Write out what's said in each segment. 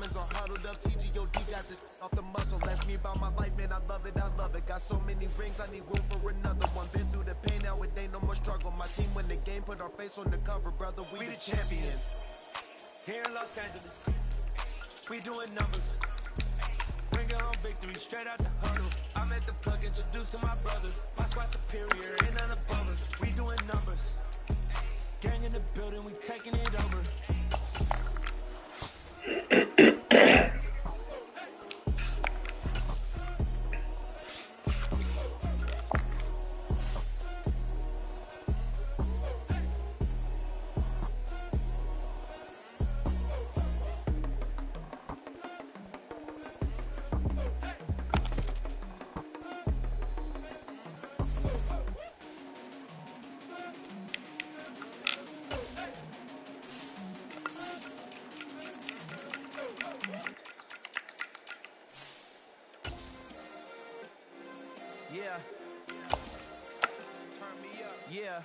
diamonds are huddled up. TGOD got this off the muscle. That's me about my life, man. I love it, I love it. Got so many rings, I need room for another one. Been through the pain, now it ain't no more struggle. My team win the game, put our face on the cover, brother. We the champions. Here in Los Angeles, we doing numbers. Bringing home victory straight out the huddle. I'm at the plug, introduced to my brothers. My squad superior, ain't none above us. We doing numbers. Gang in the building, we taking it over. Yeah. Turn me up. Yeah.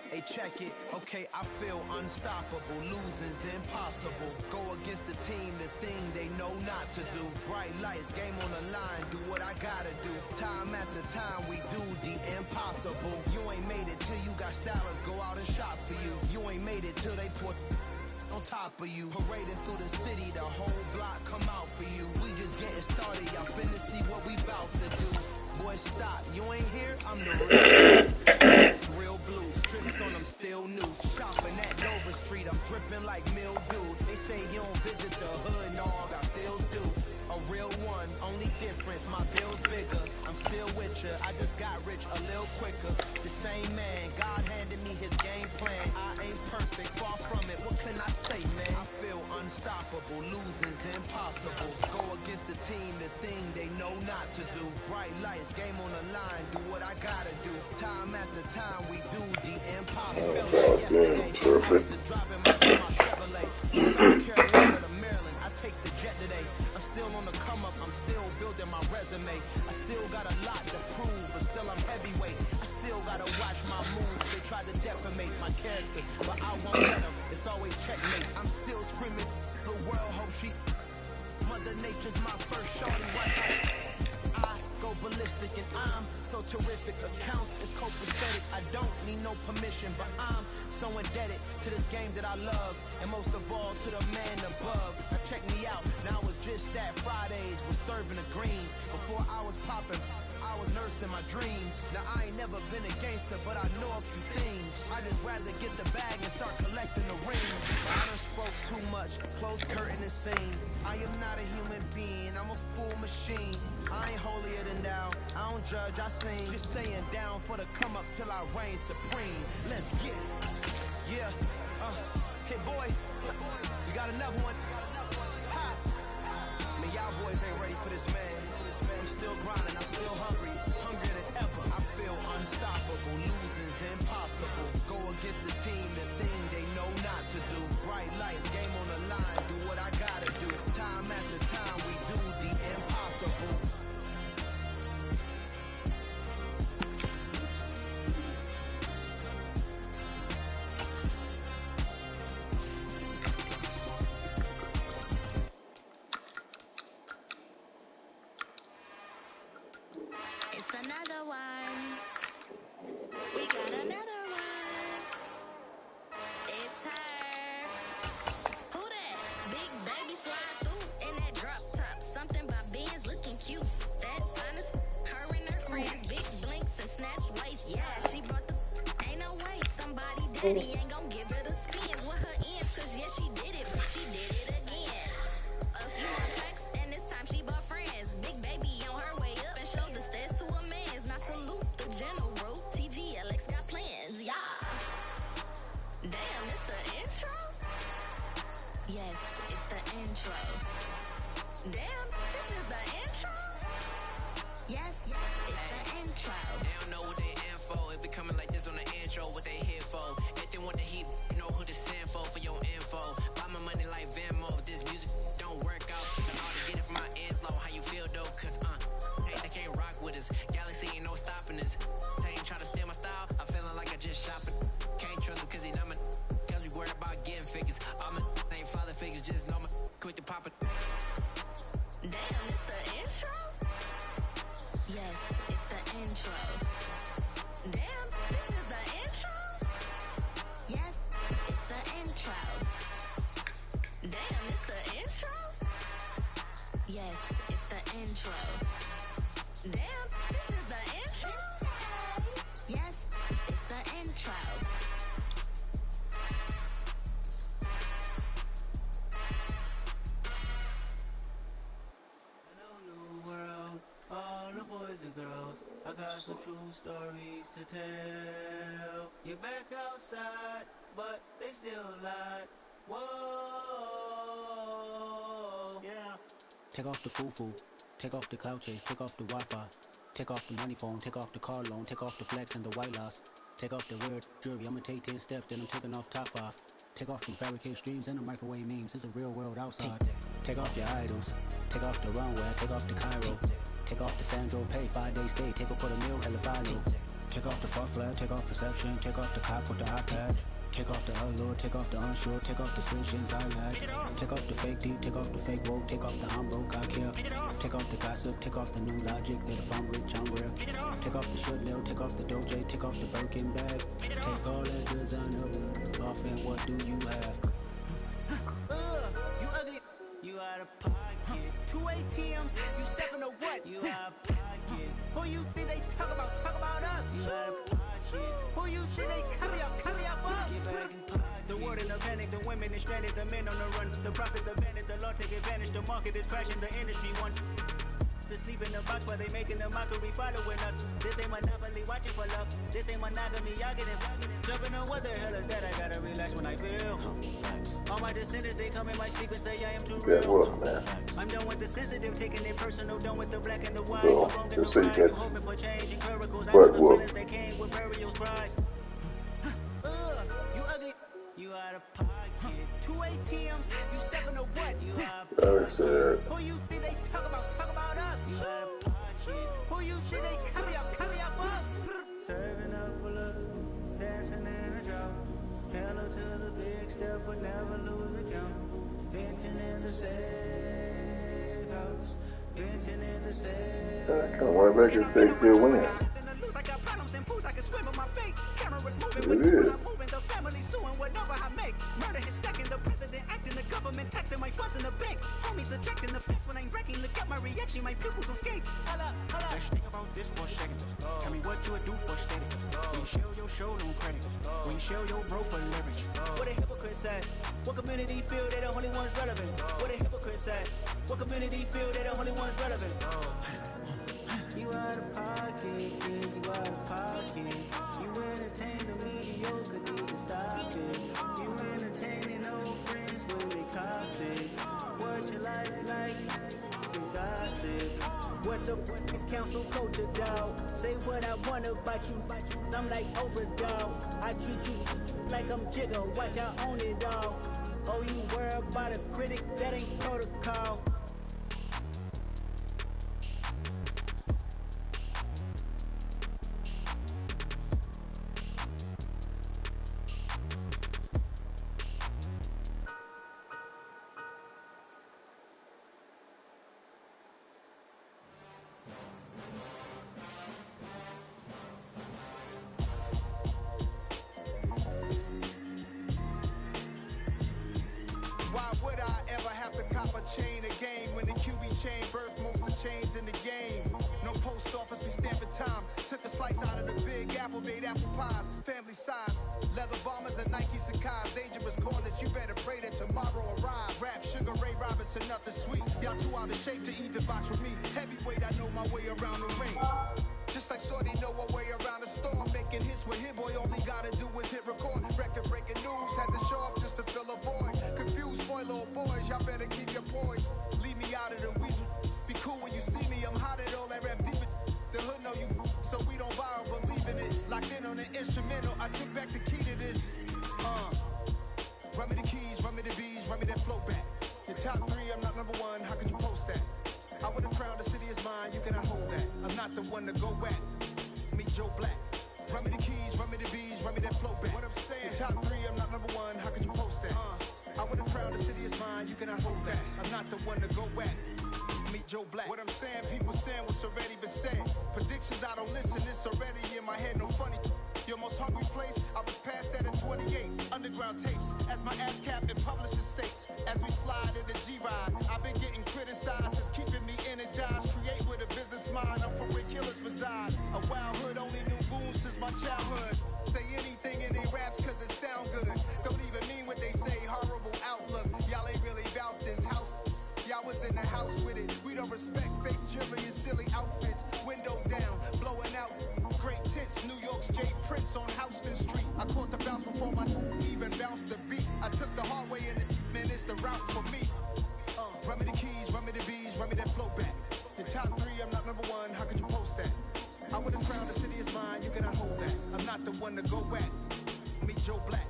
Hey, check it. Okay, I feel unstoppable. Losing's impossible. Go against the team, the thing they know not to do. Bright lights, game on the line. Do what I gotta do. Time after time, we do the impossible. You ain't made it till you got stylers go out and shop for you. You ain't made it till they put on top of you. Parading through the city, the whole block come out for you. We just getting started, y'all finna see what we bout to do. Boy, stop, you ain't here, I'm the real. It's real blue, strips on them still new. Shopping at Nova Street, I'm dripping like mildew. They say you don't visit the hood, dog, I still do. A real one, only difference, my bill's bigger. I'm still with ya, I just got rich a little quicker. The same man, God handed me his game plan. I ain't perfect, far from it, what can I say, man? I feel unstoppable, losing's impossible. Go against the team, the thing they know not to do. Bright lights, game on the line, do what I gotta do. Time after time, we do the impossible. Yesterday, I was just driving my Chevrolet. South Carolina to Maryland, I take the jet today. I'm still on the come up, I'm still building my resume. I still got a lot to prove, but still I'm heavyweight. I still gotta watch my moves, they try to defamate my character, but I won't let them, it's always checkmate. I'm still screaming, the world hope she, Mother Nature's my first shorty, I go ballistic and I'm so terrific. Accounts is copacetic, I don't need no permission, but I'm so indebted to this game that I love, and most of all to the man above. Now check me out, now it's just that Fridays was serving the greens. Before I was popping, I was nursing my dreams. Now I ain't never been a gangster, but I know a few things. I just rather get the bag and start collecting the rings. I done spoke too much, close curtain and scene. I am not a human being, I'm a full machine. I ain't holier than thou, I don't judge, I sing. Just staying down for the come up till I reign supreme. Let's get it. Yeah, hey boy, you got another one? Ha! Man, y'all boys ain't ready for this, man. I'm still grinding, I'm still hungry, hungrier than ever. I feel unstoppable, losing's impossible. Go against the team, the thing they know not to do. Bright lights, game on the line, do what I gotta do. Time after time, we do the impossible. It's another one. We got another one. It's her. Who that? Big baby slide through in that drop top. Something about Benz looking cute. That's honest. Her and her friends, big blinks and snatch waist. Yeah, she brought the. Ain't no way somebody daddy ain't gon' give her the skins with her ends. Cause yeah, she did it, but she did it again. A few more tracks and this time she bought friends. Big baby on her way up and showed the stairs to a man's. Now salute the general. TGLX got plans, yeah. Damn, it's the intro? Yes, it's the intro. Damn, this is the intro? Yes, it's the intro. They don't know what they in for. If it coming like this on the intro, what they here for? If they want the heat, you know who to send for your info. Buy my money like Venmo. If this music don't work out, then all to get it from my ends low. How you feel though? Cause hey, they can't rock with us. Galaxy ain't no stopping us. They ain't trying to steal my style. I'm feeling like I just shopping. Can't trust them cause they numb it. Cause we worried about Damn, it's the intro? Yes, it's the intro. Damn, this is the intro? Yes, it's the intro. Damn, it's the intro? Yes, it's the intro. Damn, this is the intro? Yes, it's the intro. Hello, new world, all the boys and girls. I got some true stories to tell. You're back outside, but they still lied. Whoa, yeah. Take off the foo-foo, take off the cloud chase, take off the Wi-Fi, take off the money phone, take off the car loan, take off the flex and the white loss, take off the weird jewelry. I'ma take 10 steps, then I'm taking off top 5. Take off the fabricated streams and the microwave memes. It's a real world outside. Take off your idols, take off the runway, take off the Cairo, take off the Sandro Pay, 5-day stay, take a $250,000, hella follow. Take off the far flag, take off perception, take off the cop with the iPad. Take off the allure, take off the unsure, take off decisions I lack. Take off the fake deep, take off the fake woke, take off the I'm broke, I care. Take off the gossip, take off the new logic that if I'm rich, I'm real. Take off the should know, take off the Doja, take off the Birkin bag. Take all that designer off and what do you have? You ugly, you out of pocket. 2 ATMs, you stepping to what? You out of pocket. Who you think they talk about us? You out of pocket. Who you think they carry out for us? The world in a panic, the women is stranded, the men on the run. The profits abandoned, the law take advantage, the market is crashing, the industry wants to sleep in the box while they making a mockery following us. This ain't monopoly, watching for love. This ain't monogamy, y'all get it. Jumping on what the hell is that? I gotta relax when I feel. All my descendants, they come in my sleep and say I am too real. I'm done with the sensitive, taking it personal, done with the black and the white. The wrong and the right, I'm hoping for change and miracles. I know the feelings that came with burial cries. You ugly, you out of pocket. 2 ATMs, you stepping to what? You out of pocket. Who you think they talk about us? You out of pocket. Who you think they carry out for us? Serving up for love, dancing in a drop. Hello to the big step, but never lose a count. Venting in the safe house. Venting in the safe. Kind of want to make it take their win. I got problems and pools I can swim with my fate. Cameras moving, It but is. I'm moving. The family suing whatever I make. Murder is stacking, the president acting, the government taxing my funds in the bank. Homies attracting the fence when I'm wrecking. Look at my reaction, my pupils on skates. Holla, holla. Let's think about this for a second. Tell me what you would do for steady. When you show your show, no credit. When you show your bro for leverage. What a hypocrite said. What community feel they the only ones relevant? What a hypocrite said. What community feel they the only ones relevant? You out of pocket, yeah, you out of pocket. You entertain the mediocre, need to stop it. You entertaining old friends when they toxic. What your life like? You gossip. What the is council culture, dog? Say what I want about you. I'm like Oprah, dog. I treat you like I'm Jigga. Watch I own it, dog. Oh, you worry about a critic? That ain't protocol. Why would I ever have to cop a chain again when the QB chain birthed most of the chains in the game? No post office, we stamping time. Took a slice out of the big apple, made apple pies, family size. Leather bombers and Nike Sacai's. Dangerous corners, you better pray that tomorrow arrives. Rap Sugar Ray Robinson, nothing sweet. Y'all too out of shape to even box with me. Heavyweight, I know my way around the ring. Just like Shorty know her way around the storm. Making hits with Hit Boy, all he gotta do is hit record. Record breaking news, had to show up just to fill a void. Confused, spoiled little boys, y'all better keep your poise. Leave me out of the weasel. Be cool when you see me, I'm hot at all that rap deep. The hood know you, so we don't borrow, believe in it. Locked in on the instrumental, I took back the key to this. Run me the keys, run me the bees, run me that flow back. Your top 3, I'm not number 1, how could you post that? I would have crowned the city is mine, you cannot hold that. I'm not the one to go at. Meet Joe Black. Run me the keys, run me the bees, run me that flow back. What I'm saying, your top 3, I'm not number 1, how could you post that? I would have crowned the city is mine, you cannot hold that. I'm not the one to go at. Meet Joe Black. What I'm saying, people saying what's already been said. Predictions, I don't listen, it's already in my head, no funny. Your most hungry place, I was past that at 28. Underground tapes, as my ass cap in publishing states. As we slide in the G-Ride, I've been getting criticized, it's keeping me energized. Create with a business mind, I'm from where killers reside. A wild hood, only knew goons since my childhood. Say anything in they raps cause it sound good. Don't even mean what they say, horrible outlook. Y'all ain't really about this house. Y'all was in the house with it. We don't respect fake jewelry and silly outfits. Window down, blowing out. Great tits, New York's J. Prince on Houston Street. I caught the bounce before my even bounced the beat. I took the hard way in it, man, it's the route for me. Run me the keys, run me the bees, run me that flow back. Your top three, I'm not number one, how could you post that? I would have crowned the city is mine, you cannot hold that. I'm not the one to go at. Meet Joe Black.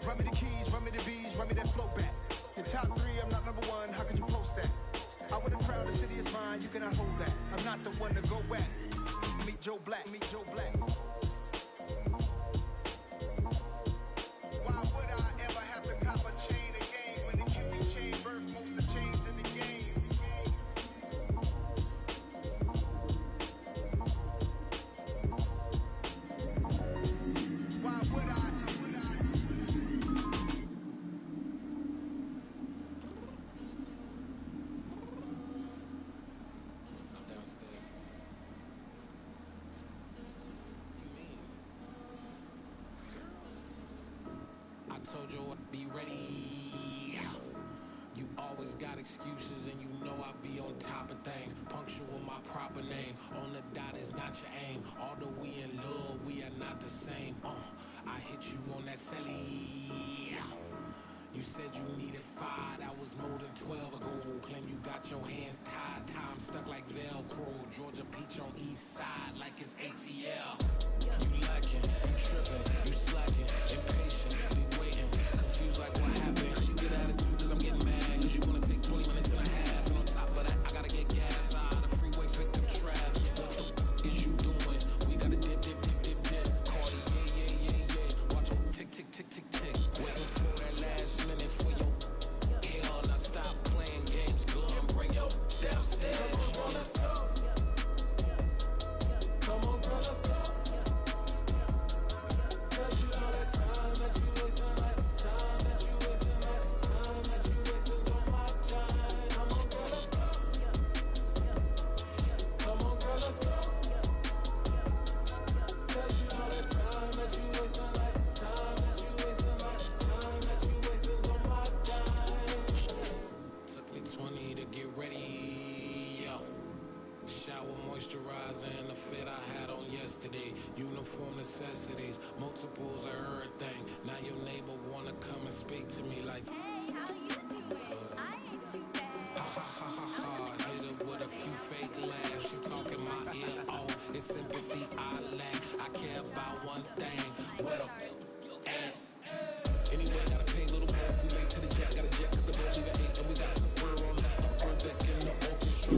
Run me the keys, run me the bees, run me that flow back. Your top three, I'm not number one, how could you post that? I would have crowned the city is mine, you cannot hold that. I'm not the one to go at. Meet Joe Black, meet Joe Black. Why would I ever have to cop a chain again when the Kippy chain birth most of the chains in the game? Why would I? Told you I'd be ready. You always got excuses and you know I be on top of things. Punctual my proper name. On the dot is not your aim. Although we in love, we are not the same. I hit you on that celly. You said you needed 5, that was more than 12 ago. Claim you got your hands tied, time stuck like Velcro. Georgia Peach on east side like it's ATL. You lacking, you tripping, you slacking, impatient, you waiting, confused like what happened. How you get attitude cause I'm getting mad, cause you wanna take 20 minutes and a half. And on top of that, I gotta get gas out of the freeway, pick up traffic. What the f is you doing? We gotta dip, dip, dip, dip, dip. Cardi, yeah. Watch your tick, tick, tick, tick, tick. Waiting for that last minute for your ear. Now stop playing games, go and bring your downstairs. Come on, let's go. Come on, girl, let's go. Uniform necessities, multiples of everything. Now your neighbor wanna come and speak to me like, hey, how you doing? I ain't too bad. Ha ha ha ha ha. Hit her with a few fake laughs. She talking my ear off. It's sympathy I lack. I care about one thing. What a at. Anyway, gotta pay a little more if we late to the jet. Gotta jet cause the boat leave at 8 and we got some fur on that upper deck in the orchestra.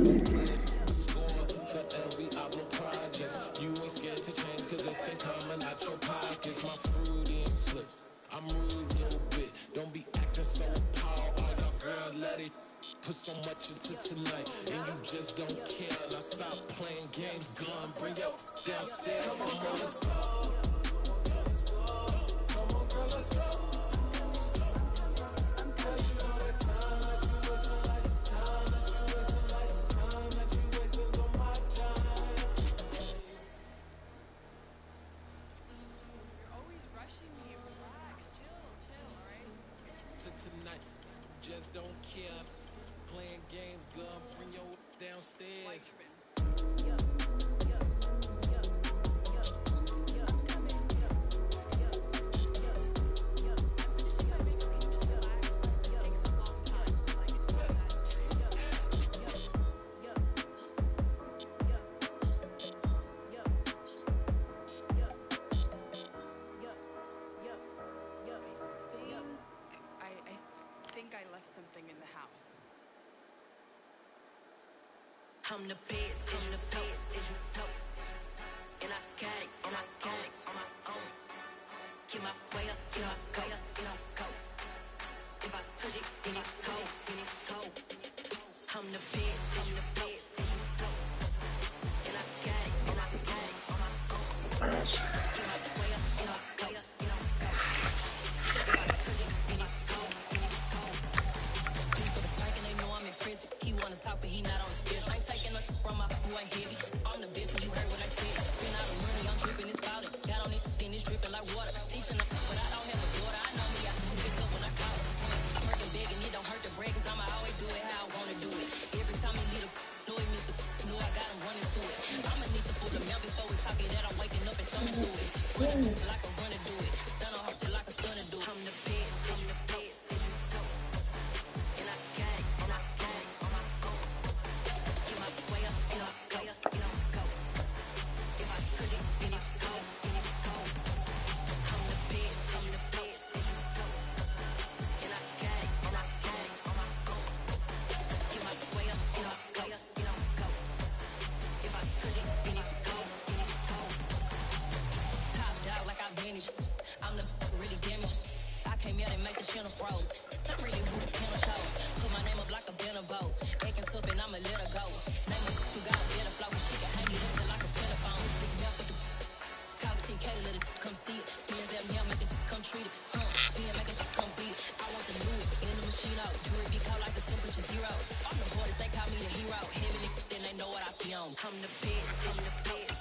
Score for every album project. You ain't scared to change cause it's ain't coming out your pockets. My fruity and slick. I'm rude a little bit. Don't be acting so appalled. All y'all girl, let it put so much into tonight. And you just don't care. Now stop playing games. Gun, bring your downstairs. Come on, let's go. Come on, girl, let's go. Tonight, just don't care. Playing games, girl, bring your downstairs. I'm the best, is you know, and I got it on my own. Get my way up, get my go. If I touch it, then it's cold. I'm the best, is you know. like a runner do it. Stun on her till like a stunner do it. I'm the best, I'm the best, and I got it, and I got it on my own. Get my way up, and I go, and I go. If I touch it, then it's cold, then it's cold. I'm the best, I'm the best, and I got it, and I got it on my own. Get my way up, and I go, and I go. If I touch it, then it's cold, then it's cold. Top dog like I manage. I'm the really damaged. I came out and make the channel froze. I'm really who the piano shows. Put my name up like a banner boat. Acting tough and I'ma let her go. Name her who got a better flow. She can hang it until like a telephone. Stick me up with the cost 10K to let it come see it. Being that me, I make it come treat it. Being make it come beat it. I want the new in the machine out. Jewelry be cold like the temperature zero. I'm the hardest, they call me the hero. Heavy then they know what I be on. I'm the best, I'm the best.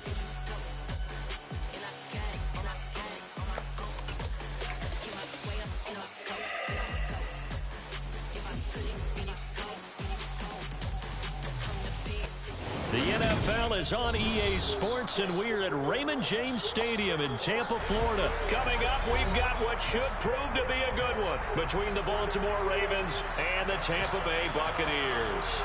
And I got it, and I got it on my own. Get my way up, and I go, and I go. If I touch it, then it's cold, then it's cold. I'm the best. The NFL is on EA Sports, and we're at Raymond James Stadium in Tampa, Florida. Coming up, we've got what should prove to be a good one between the Baltimore Ravens and the Tampa Bay Buccaneers.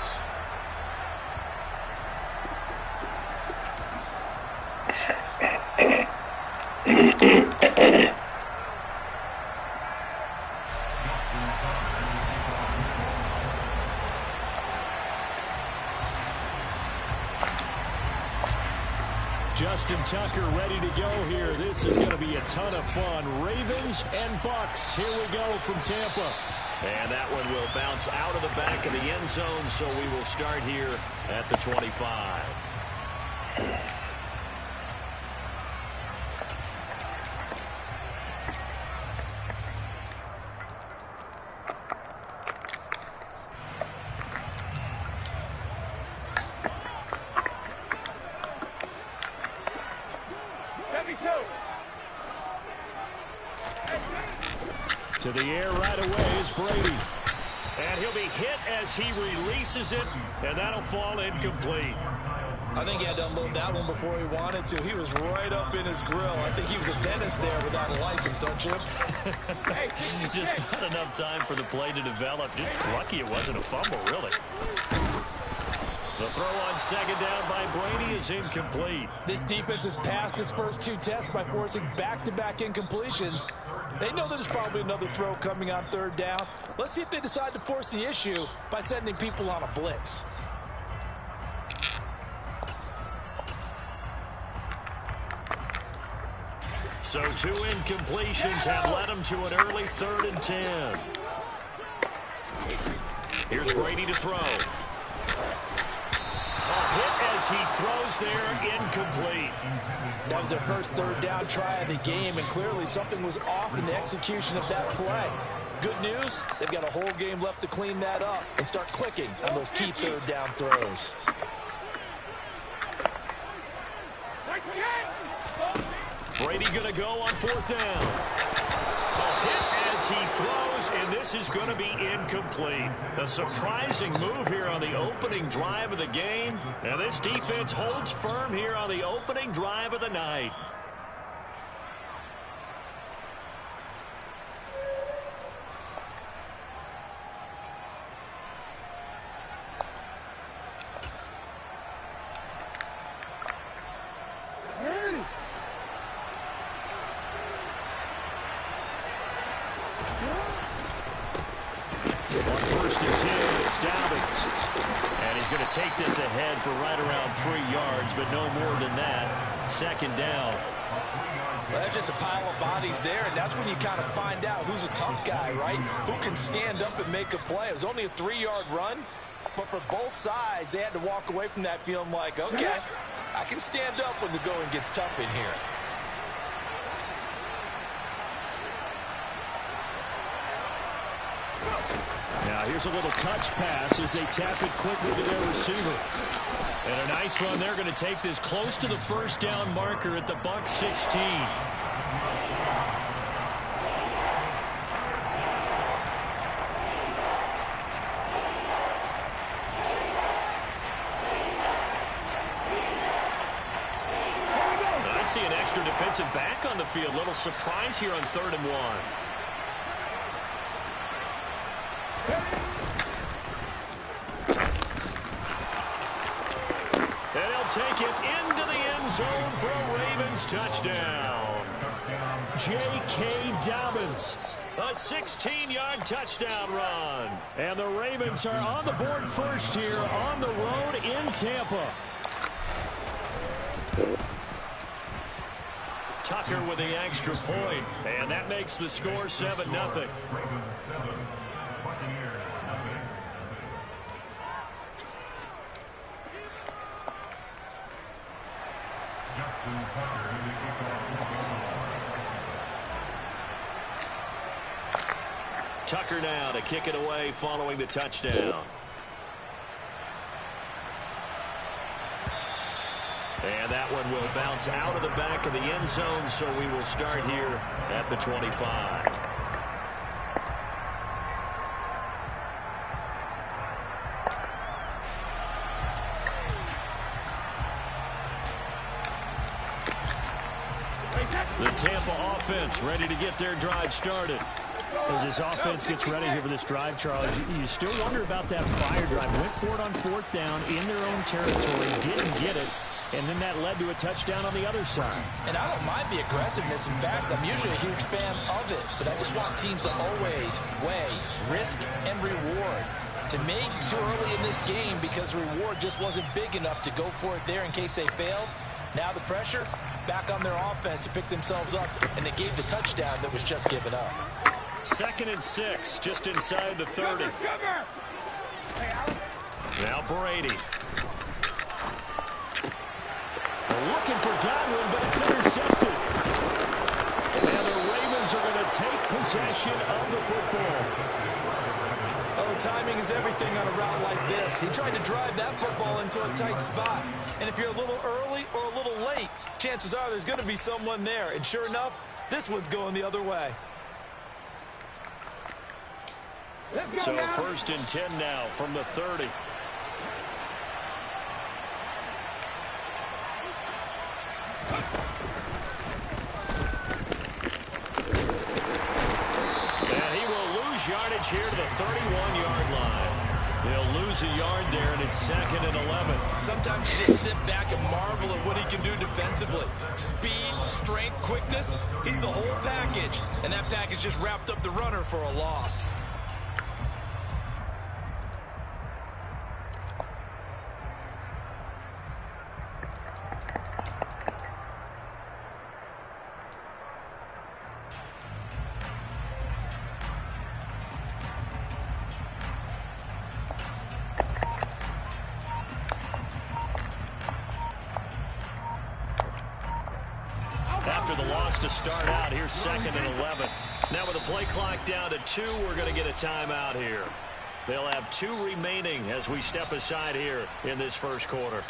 Justin Tucker ready to go here. This is going to be a ton of fun. Ravens and Bucks. Here we go from Tampa. And that one will bounce out of the back of the end zone, so we will start here at the 25. To the air right away is Brady. And he'll be hit as he releases it, and that'll fall incomplete. I think he had to unload that one before he wanted to. He was right up in his grill. I think he was a dentist there without a license, don't you? Just not enough time for the play to develop. Just lucky it wasn't a fumble, really. The throw on second down by Brady is incomplete. This defense has passed its first two tests by forcing back-to-back incompletions. They know there's probably another throw coming on third down. Let's see if they decide to force the issue by sending people on a blitz. So two incompletions have led them to an early 3rd and 10. Here's Brady to throw. A hit as he throws there, incomplete. That was their first third down try of the game, and clearly something was off in the execution of that play. Good news, they've got a whole game left to clean that up and start clicking on those key third down throws. Brady going to go on 4th down. A hit as he throws, and this is going to be incomplete. A surprising move here on the opening drive of the game. And this defense holds firm here on the opening drive of the night. On 1st and 10, it's Dobbins. And he's going to take this ahead for right around 3 yards, but no more than that. 2nd down. Well, that's just a pile of bodies there, and that's when you kind of find out who's a tough guy, right? Who can stand up and make a play. It was only a 3-yard run, but for both sides, they had to walk away from that feeling like, okay, I can stand up when the going gets tough in here. Now here's a little touch pass as they tap it quickly to their receiver. And a nice run. They're going to take this close to the 1st down marker at the Bucs 16. I see an extra extra defensive back on the field. Little surprise here on 3rd and 1. And he'll take it into the end zone for a Ravens touchdown. J.K. Dobbins, a 16-yard touchdown run. And the Ravens are on the board first here on the road in Tampa. Tucker with the extra point, and that makes the score 7-0. Tucker now to kick it away following the touchdown. And that one will bounce out of the back of the end zone, so we will start here at the 25. The Tampa offense ready to get their drive started. As this offense gets ready here for this drive, Charles, you still wonder about that fire drive. Went for it on 4th down in their own territory, didn't get it, and then that led to a touchdown on the other side. And I don't mind the aggressiveness. In fact, I'm usually a huge fan of it, but I just want teams to always weigh risk and reward. To me, too early in this game because the reward just wasn't big enough to go for it there in case they failed. Now the pressure back on their offense to pick themselves up, and they gave the touchdown that was just given up. 2nd and 6, just inside the 30. Now Brady. They're looking for Godwin, but it's intercepted. And the Ravens are going to take possession of the football. Oh, timing is everything on a route like this. He tried to drive that football into a tight spot. And if you're a little early or a little late, chances are there's going to be someone there. And sure enough, this one's going the other way. So 1st and 10 now from the 30. And he will lose yardage here to the 31-yard line. He'll lose a yard there, and it's 2nd and 11. Sometimes you just sit back and marvel at what he can do defensively. Speed, strength, quickness, he's the whole package. And that package just wrapped up the runner for a loss. After the loss to start out, here's 2nd and 11. Now with the play clock down to 2, we're going to get a timeout here. They'll have 2 remaining as we step aside here in this first quarter.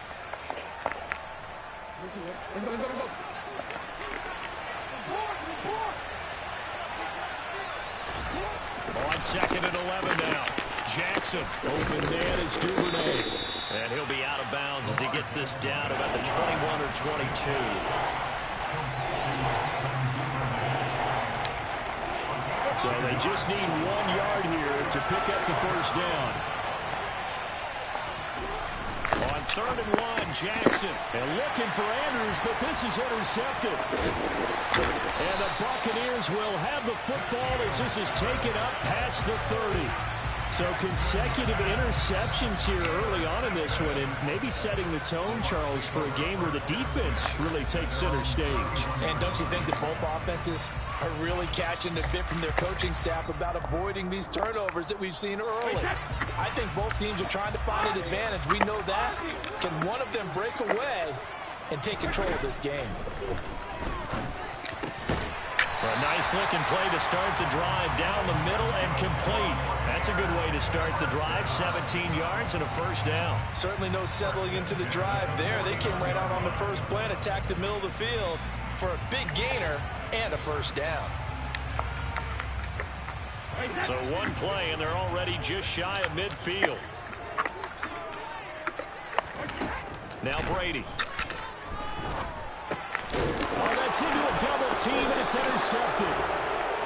On 2nd and 11 now. Jackson, open man is Duvernay. And he'll be out of bounds as he gets this down about the 21 or 22. So they just need 1 yard here to pick up the first down. On 3rd and 1, Jackson. And looking for Andrews, but this is intercepted. And the Buccaneers will have the football as this is taken up past the 30. So consecutive interceptions here early on in this one, and maybe setting the tone, Charles, for a game where the defense really takes center stage. And don't you think that both offenses are really catching the bit from their coaching staff about avoiding these turnovers that we've seen early? I think both teams are trying to find an advantage. We know that. Can one of them break away and take control of this game? A nice-looking play to start the drive down the middle and complete. That's a good way to start the drive. 17 yards and a first down. Certainly no settling into the drive there. They came right out on the first play and attacked the middle of the field for a big gainer and a first down. So 1 play, and they're already just shy of midfield. Now Brady. Oh, Gets into a double team, and it's intercepted.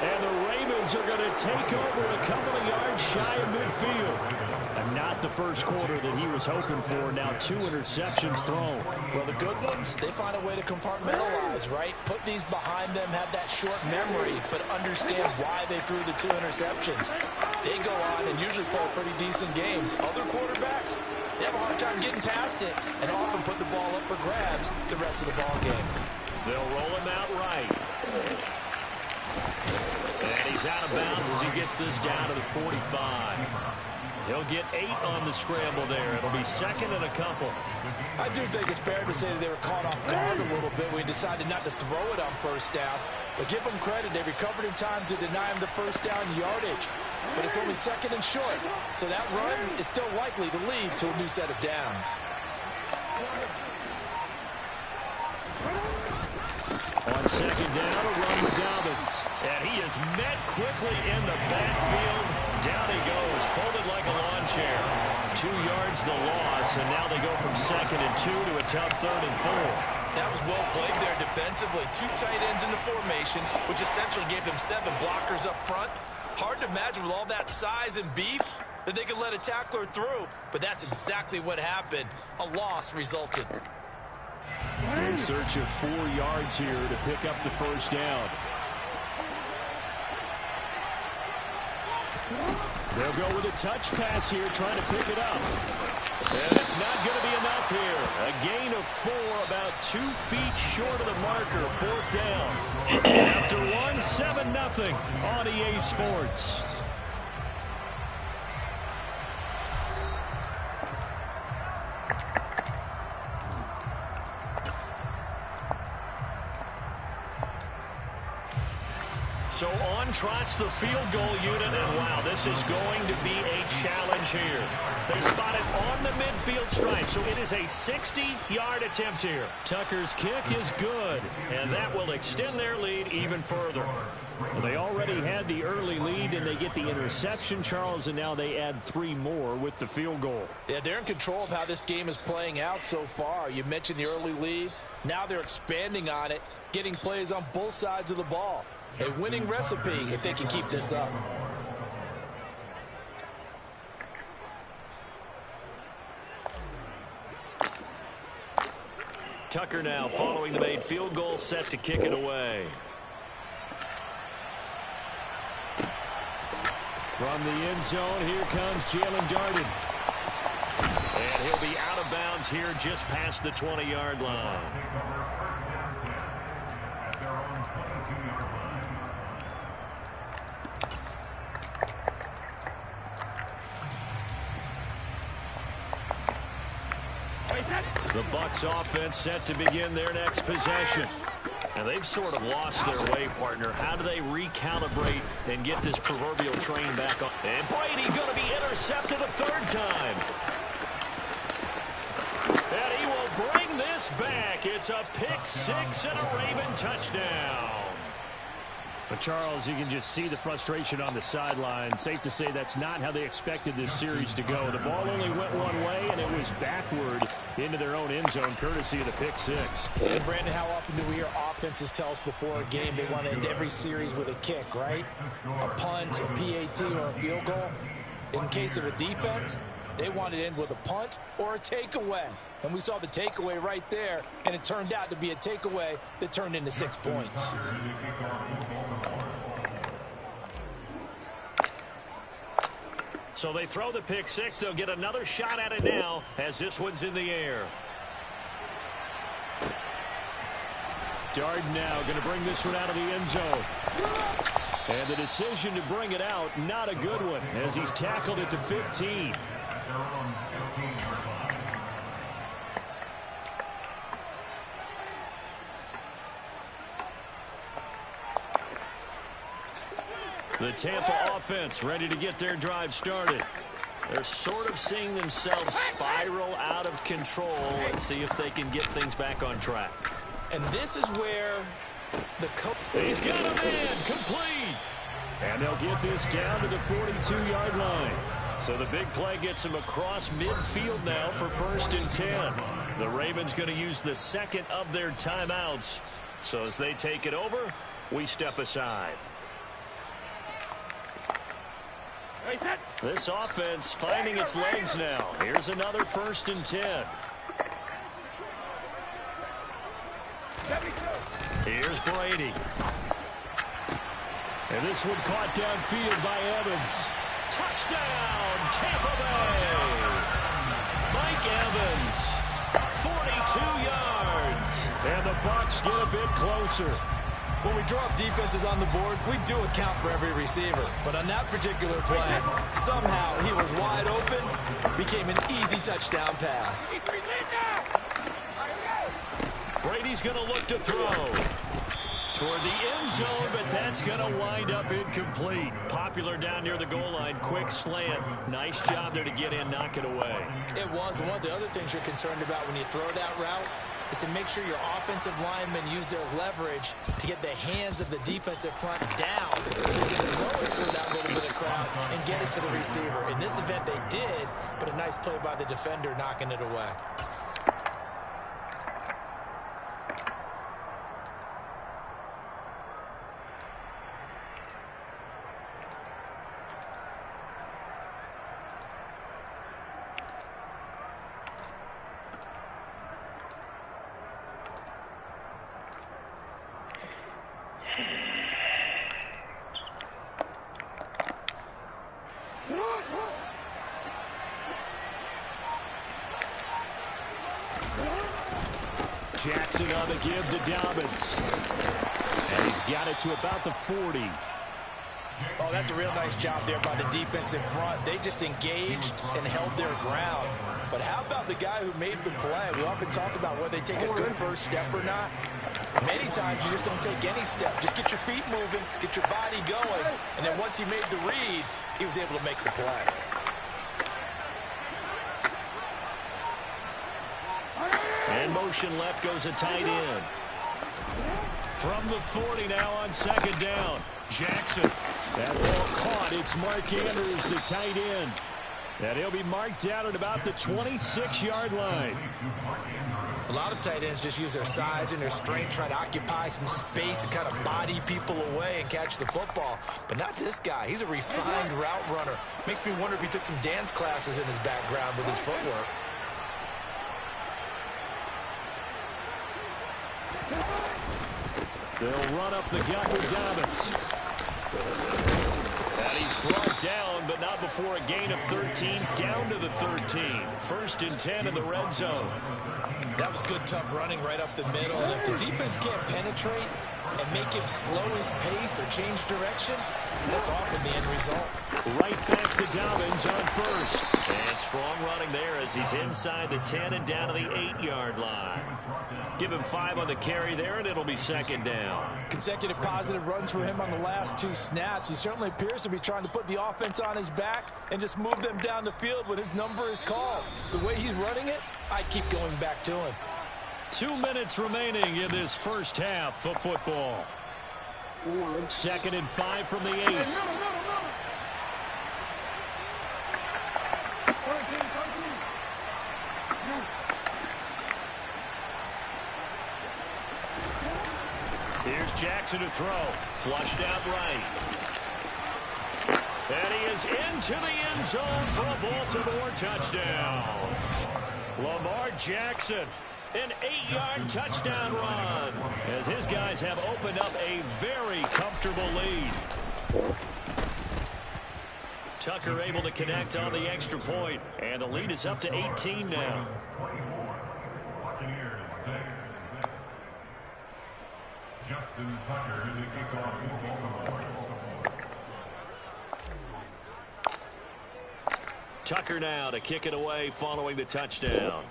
And the Ravens are going to take over a couple of yards shy of midfield. And not the first quarter that he was hoping for. Now 2 interceptions thrown. Well, the good ones, they find a way to compartmentalize, right? Put these behind them, have that short memory, but understand why they threw the 2 interceptions. They go on and usually play a pretty decent game. Other quarterbacks, they have a hard time getting past it and often put the ball up for grabs the rest of the ball game. They'll roll him out right. And he's out of bounds as he gets this down to the 45. He'll get 8 on the scramble there. It'll be second and a couple. I do think it's fair to say that they were caught off guard a little bit when he decided not to throw it on first down. But give them credit. They recovered in time to deny him the first down yardage. But it's only second and short. So that run is still likely to lead to a new set of downs. On second down, a run with Dobbins. And he is met quickly in the backfield. Down he goes, folded like a lawn chair. 2 yards the loss, and now they go from second and 2 to a tough 3rd and 4. That was well played there defensively. 2 tight ends in the formation, which essentially gave them 7 blockers up front. Hard to imagine with all that size and beef that they could let a tackler through, but that's exactly what happened. A loss resulted. In search of 4 yards here to pick up the first down. They'll go with a touch pass here, trying to pick it up. And it's not going to be enough here. A gain of 4, about 2 feet short of the marker. 4th down. After 1, 7-0 on EA Sports. So on trots the field goal unit, and wow, this is going to be a challenge here. They spot it on the midfield stripe, so it is a 60-yard attempt here. Tucker's kick is good, and that will extend their lead even further. Well, they already had the early lead, and they get the interception, Charles, and now they add 3 more with the field goal. Yeah, they're in control of how this game is playing out so far. You mentioned the early lead. Now they're expanding on it, getting plays on both sides of the ball. A winning recipe if they can keep this up. Tucker now following the made field goal, set to kick it away. From the end zone, here comes Jalen Darden. And he'll be out of bounds here just past the 20-yard line. The Bucs offense set to begin their next possession. And they've sort of lost their way, partner. How do they recalibrate and get this proverbial train back on? And Brady going to be intercepted a 3rd time. And he will bring this back. It's a pick 6 and a Raven touchdown. But, Charles, you can just see the frustration on the sideline. Safe to say that's not how they expected this series to go. The ball only went one way, and it was backward into their own end zone, courtesy of the pick 6. And, Brandon, how often do we hear offenses tell us before a game they want to end every series with a kick, right? A punt, a PAT, or a field goal. In case of a defense, they want to end with a punt or a takeaway. And we saw the takeaway right there, and it turned out to be a takeaway that turned into 6 points. So they throw the pick 6. They'll get another shot at it now as this one's in the air. Darden now going to bring this one out of the end zone. And the decision to bring it out, not a good one, as he's tackled at the 15. The Tampa offense ready to get their drive started. They're sort of seeing themselves spiral out of control. Let's see if they can get things back on track. And this is where the coach... He's got a man complete. And they'll get this down to the 42-yard line. So the big play gets him across midfield now for 1st and 10. The Ravens going to use the second of their timeouts So as they take it over, we step aside. This offense finding its legs now. Here's another 1st and 10. Here's Brady. And this one caught downfield by Evans. Touchdown, Tampa Bay. Mike Evans, 42 yards. And the Bucs get a bit closer. When we draw up defenses on the board, we do account for every receiver. But on that particular play, somehow he was wide open, became an easy touchdown pass. Brady's going to look to throw toward the end zone, but that's going to wind up incomplete. Popular down near the goal line, quick slant. Nice job there to get in, knock it away. It was. One of the other things you're concerned about when you throw that route is to make sure your offensive linemen use their leverage to get the hands of the defensive front down so you can throw it through that little bit of crowd and get it to the receiver. In this event, they did, but a nice play by the defender knocking it away. Jackson on the give to Dobbins. And he's got it to about the 40. Oh, that's a real nice job there by the defensive front. They just engaged and held their ground. But how about the guy who made the play? We often talk about whether they take a good first step or not. Many times you just don't take any step. Just get your feet moving, get your body going, and then once he made the read, he was able to make the play. And motion left goes a tight end. From the 40 now on 2nd down. Jackson. That ball caught. It's Mark Andrews, the tight end. And he'll be marked down at about the 26-yard line. A lot of tight ends just use their size and their strength, try to occupy some space and kind of body people away and catch the football. But not this guy. He's a refined route runner. Makes me wonder if he took some dance classes in his background with his footwork. They'll run up the gut with Dobbins. And he's brought down, but not before a gain of 13, down to the 13. 1st and 10 in the red zone. That was good, tough running right up the middle. And if the defense can't penetrate and make him slow his pace or change direction, that's often the end result. Right back to Dobbins on 1st. And strong running there as he's inside the 10 and down to the 8-yard line. Give him 5 on the carry there, and it'll be 2nd down. Consecutive positive runs for him on the last 2 snaps. He certainly appears to be trying to put the offense on his back and just move them down the field when his number is called. The way he's running it, I keep going back to him. 2 minutes remaining in this first half of football. 2nd and 5 from the 8. Here's Jackson to throw. Flushed out right. And he is into the end zone for a Baltimore touchdown. Lamar Jackson, an 8-yard touchdown run, as his guys have opened up a very comfortable lead. Tucker able to connect on the extra point, and the lead is up to 18 now. Justin Tucker to kick off Baltimore. Tucker now to kick it away following the touchdown.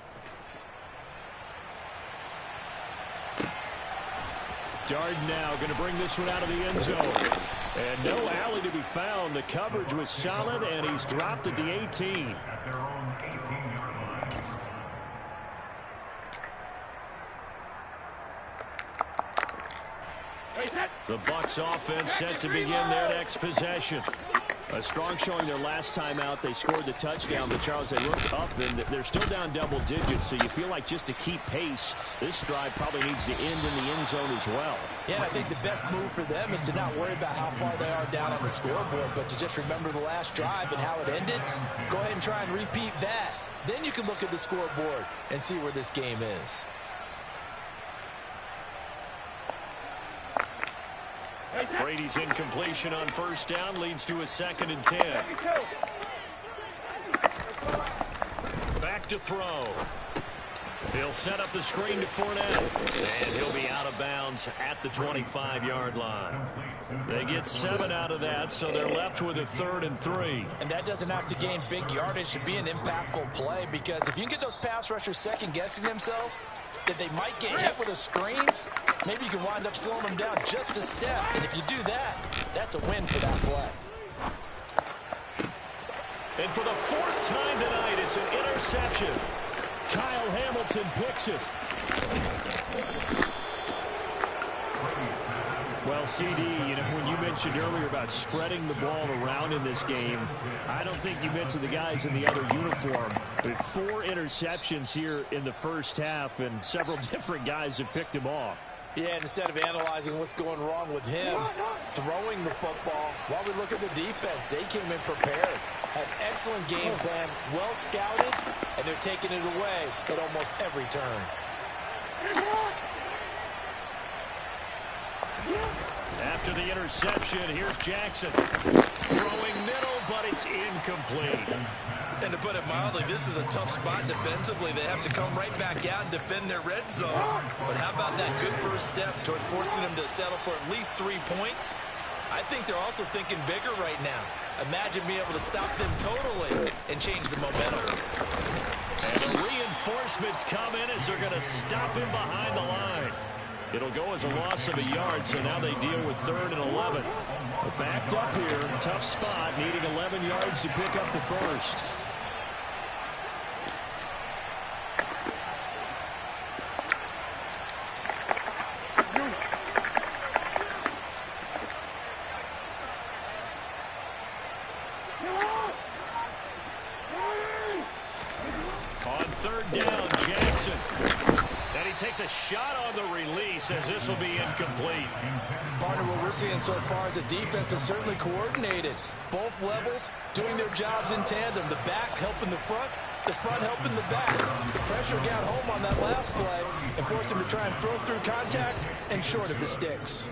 Darden now going to bring this one out of the end zone. And no alley to be found. The coverage was solid, and he's dropped at the 18. At their own 18-yard line. The Bucs offense set to begin their next possession. A strong showing their last time out. They scored the touchdown, but Charles, they looked up, and they're still down double digits, so you feel like just to keep pace, this drive probably needs to end in the end zone as well. Yeah, and I think the best move for them is to not worry about how far they are down on the scoreboard, but to just remember the last drive and how it ended. Go ahead and try and repeat that. Then you can look at the scoreboard and see where this game is. Brady's incompletion on first down leads to a 2nd and 10. Back to throw. He'll set up the screen to Fournette, and he'll be out of bounds at the 25-yard line. They get 7 out of that, so they're left with a 3rd and 3. And that doesn't have to gain big yardage to be an impactful play, because if you can get those pass rushers second-guessing themselves, that they might get hit with a screen, maybe you can wind up slowing them down just a step. And if you do that, that's a win for that play. And for the 4th time tonight, it's an interception. Kyle Hamilton picks it. Well, CD, when you mentioned earlier about spreading the ball around in this game, I don't think you mentioned the guys in the other uniform. With 4 interceptions here in the first half, and several different guys have picked him off. Yeah, and instead of analyzing what's going wrong with him, throwing the football, while we look at the defense, they came in prepared. Had an excellent game plan, well scouted, and they're taking it away at almost every turn. After the interception, here's Jackson. Throwing middle, but it's incomplete. And to put it mildly, this is a tough spot defensively. They have to come right back out and defend their red zone. But how about that good first step towards forcing them to settle for at least 3 points? I think they're also thinking bigger right now. Imagine being able to stop them totally and change the momentum. And the reinforcements come in as they're going to stop him behind the line. It'll go as a loss of a yard, so now they deal with 3rd and 11. But backed up here, tough spot, needing 11 yards to pick up the first. On 3rd down, Jackson. And he takes a shot on the release as this will be incomplete. Partner, what we're seeing so far is the defense is certainly coordinated. Both levels doing their jobs in tandem. The back helping the front helping the back. The pressure got home on that last play and forced him to try and throw through contact and short of the sticks.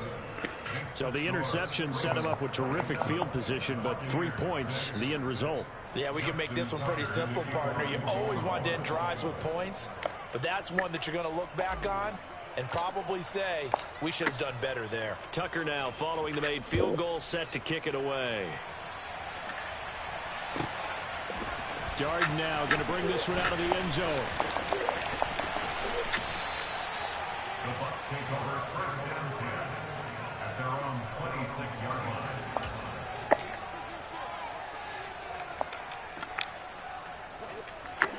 So the interception set him up with terrific field position, but 3 points, the end result. Yeah, we can make this one pretty simple, partner. You always want to end drives with points, but that's one that you're going to look back on and probably say, we should have done better there. Tucker now following the made field goal, set to kick it away. Dard now going to bring this one out of the end zone. The Bucs take over 1st and 10 at their own 26-yard line.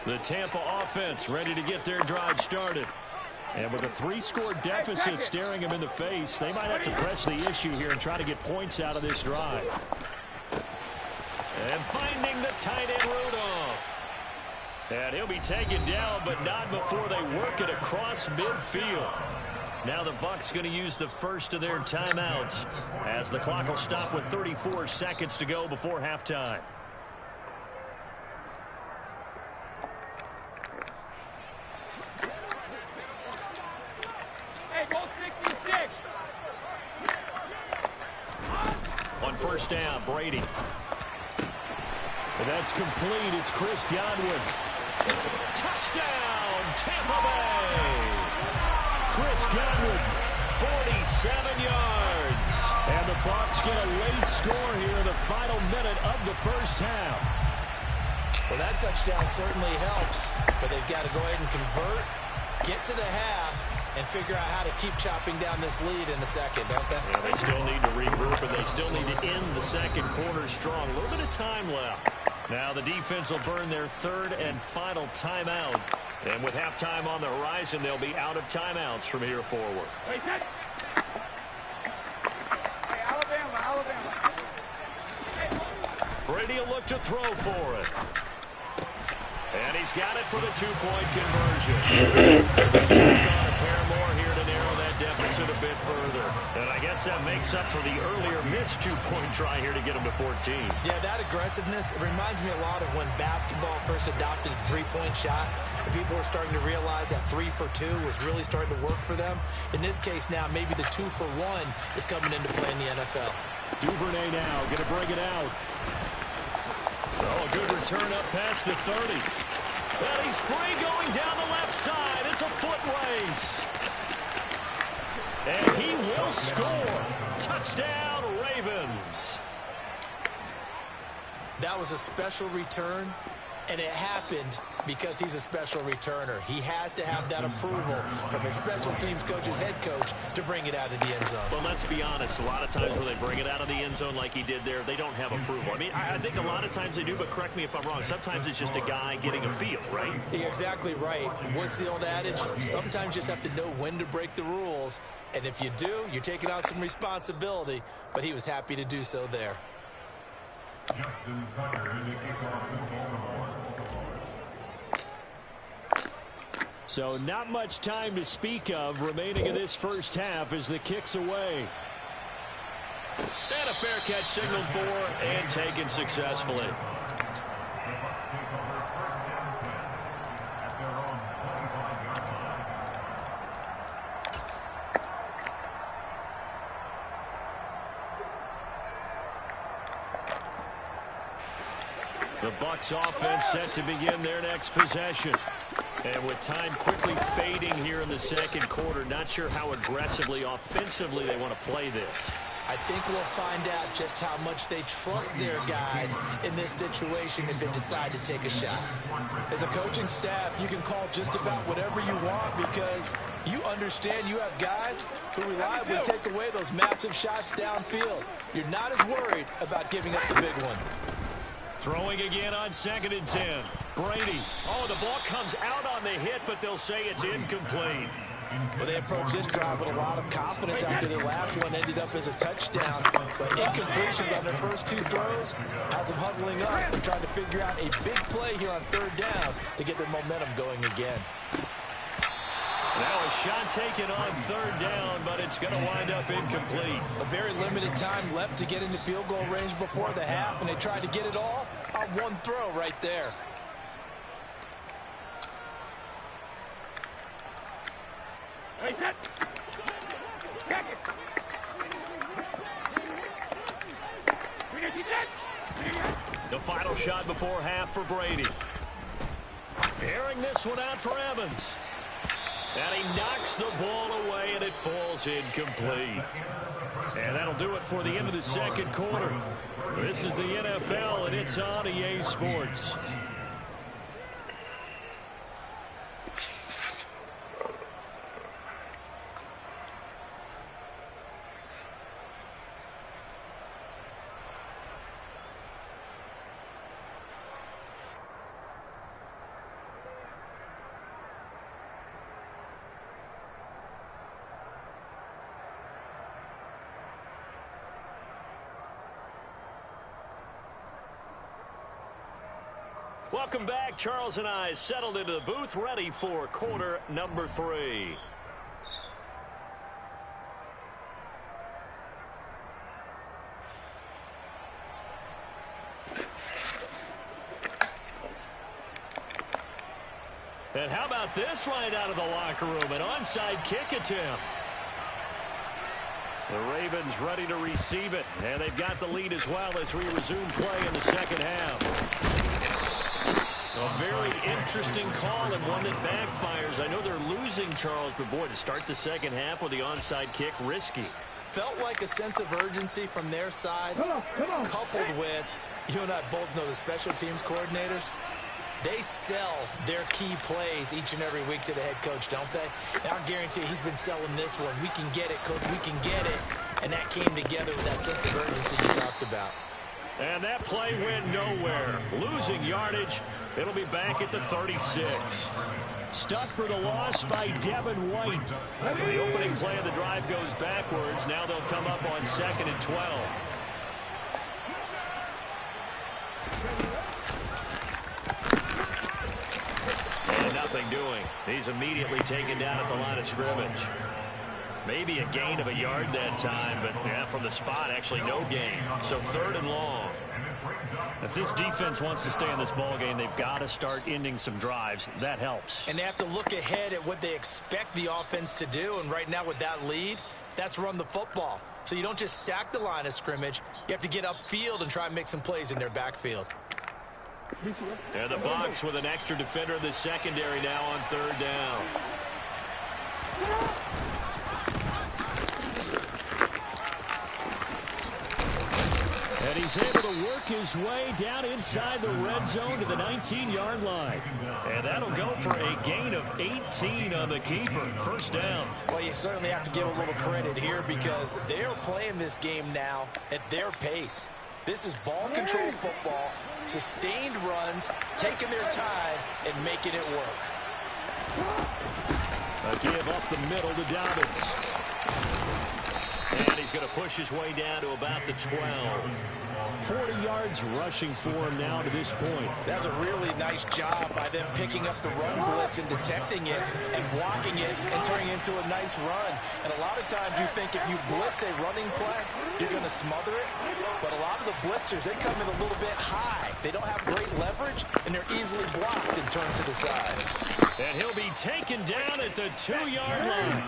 The Tampa offense ready to get their drive started. And with a 3-score deficit staring them in the face, they might have to press the issue here and try to get points out of this drive. And finding the tight end Rudolph. And he'll be taken down, but not before they work it across midfield. Now the Bucs going to use the first of their timeouts as the clock will stop with 34 seconds to go before halftime. On 1st down, Brady. And that's complete. It's Chris Godwin. Touchdown, Tampa Bay. Chris Godwin, 47 yards. And the Bucs get a late score here in the final minute of the first half. Well, that touchdown certainly helps, but they've got to go ahead and convert, get to the half, and figure out how to keep chopping down this lead in the second, don't they? Yeah, they still need to regroup, and they still need to end the second quarter strong. A little bit of time left. Now the defense will burn their 3rd and final timeout. And with halftime on the horizon, they'll be out of timeouts from here forward. Hey, Alabama. Brady will look to throw for it. And he's got it for the two-point conversion. A pair more here to narrow that deficit a bit further. And I guess that makes up for the earlier missed two-point try here to get him to 14. Yeah, that aggressiveness, it reminds me a lot of when basketball first adopted the three-point shot. And people were starting to realize that 3 for 2 was really starting to work for them. In this case now, maybe the 2 for 1 is coming into play in the NFL. Duvernay now going to bring it out. Oh, a good return up past the 30. And he's free going down the left side. It's a foot race. And he will score. Touchdown, Ravens. That was a special return, and it happened because he's a special returner. He has to have that approval from his special teams coach's head coach to bring it out of the end zone. Well, let's be honest. A lot of times when they bring it out of the end zone like he did there, they don't have approval. I mean, I think a lot of times they do, but correct me if I'm wrong. Sometimes it's just a guy getting a feel, right? You're exactly right. What's the old adage? Sometimes you just have to know when to break the rules, and if you do, you're taking on some responsibility, but he was happy to do so there. Justin Tucker in the kickoff for Baltimore. So not much time to speak of remaining in this first half as the kick's away. And a fair catch signaled for and taken successfully. The Bucs offense set to begin their next possession. And with time quickly fading here in the second quarter, not sure how aggressively, offensively they want to play this. I think we'll find out just how much they trust their guys in this situation if they decide to take a shot. As a coaching staff, you can call just about whatever you want because you understand you have guys who reliably take away those massive shots downfield. You're not as worried about giving up the big one. Throwing again on 2nd and 10. Brady. Oh, the ball comes out on the hit, but they'll say it's incomplete. Well, they approached this drive with a lot of confidence after the last one ended up as a touchdown. But incompletions on their first 2 throws has them huddling up and trying to figure out a big play here on 3rd down to get their momentum going again. Now a shot taken on 3rd down, but it's going to wind up incomplete. A very limited time left to get into field goal range before the half, and they tried to get it all on 1 throw right there. The final shot before half for Brady. Airing this one out for Evans. And he knocks the ball away, and it falls incomplete. And that'll do it for the end of the second quarter. This is the NFL, and it's on EA Sports. Welcome back. Charles and I settled into the booth, ready for quarter number 3. And how about this right out of the locker room? An onside kick attempt. The Ravens ready to receive it, and they've got the lead as well as we resume play in the second half. A very interesting call and one that backfires. I know they're losing, Charles, but boy, to start the second half with the onside kick, risky. Felt like a sense of urgency from their side, coupled with, you and I both know the special teams coordinators. They sell their key plays each and every week to the head coach, don't they? And I'll guarantee he's been selling this one. We can get it, coach, we can get it. And that came together with that sense of urgency you talked about. And that play went nowhere. Losing yardage. It'll be back at the 36. Stuck for the loss by Devin White. The opening play of the drive goes backwards. Now they'll come up on 2nd and 12. He's immediately taken down at the line of scrimmage. Maybe a gain of a yard that time, but yeah, from the spot, actually no gain. So 3rd and long. If this defense wants to stay in this ball game, they've got to start ending some drives. That helps. And they have to look ahead at what they expect the offense to do. And right now with that lead, that's run the football. So you don't just stack the line of scrimmage. You have to get upfield and try and make some plays in their backfield. And the Bucs with an extra defender in the secondary now on 3rd down. And he's able to work his way down inside the red zone to the 19-yard line. And that'll go for a gain of 18 on the keeper. 1st down. Well, you certainly have to give a little credit here because they're playing this game now at their pace. This is ball control football, sustained runs, taking their time, and making it work. A give up the middle to Dobbins. And he's going to push his way down to about the 12. 40 yards rushing for him now to this point. That's a really nice job by them picking up the run blitz and detecting it and blocking it and turning it into a nice run. And a lot of times you think if you blitz a running play, you're going to smother it. But a lot of the blitzers, they come in a little bit high. They don't have great leverage, and they're easily blocked and turned to the side. And he'll be taken down at the 2-yard line.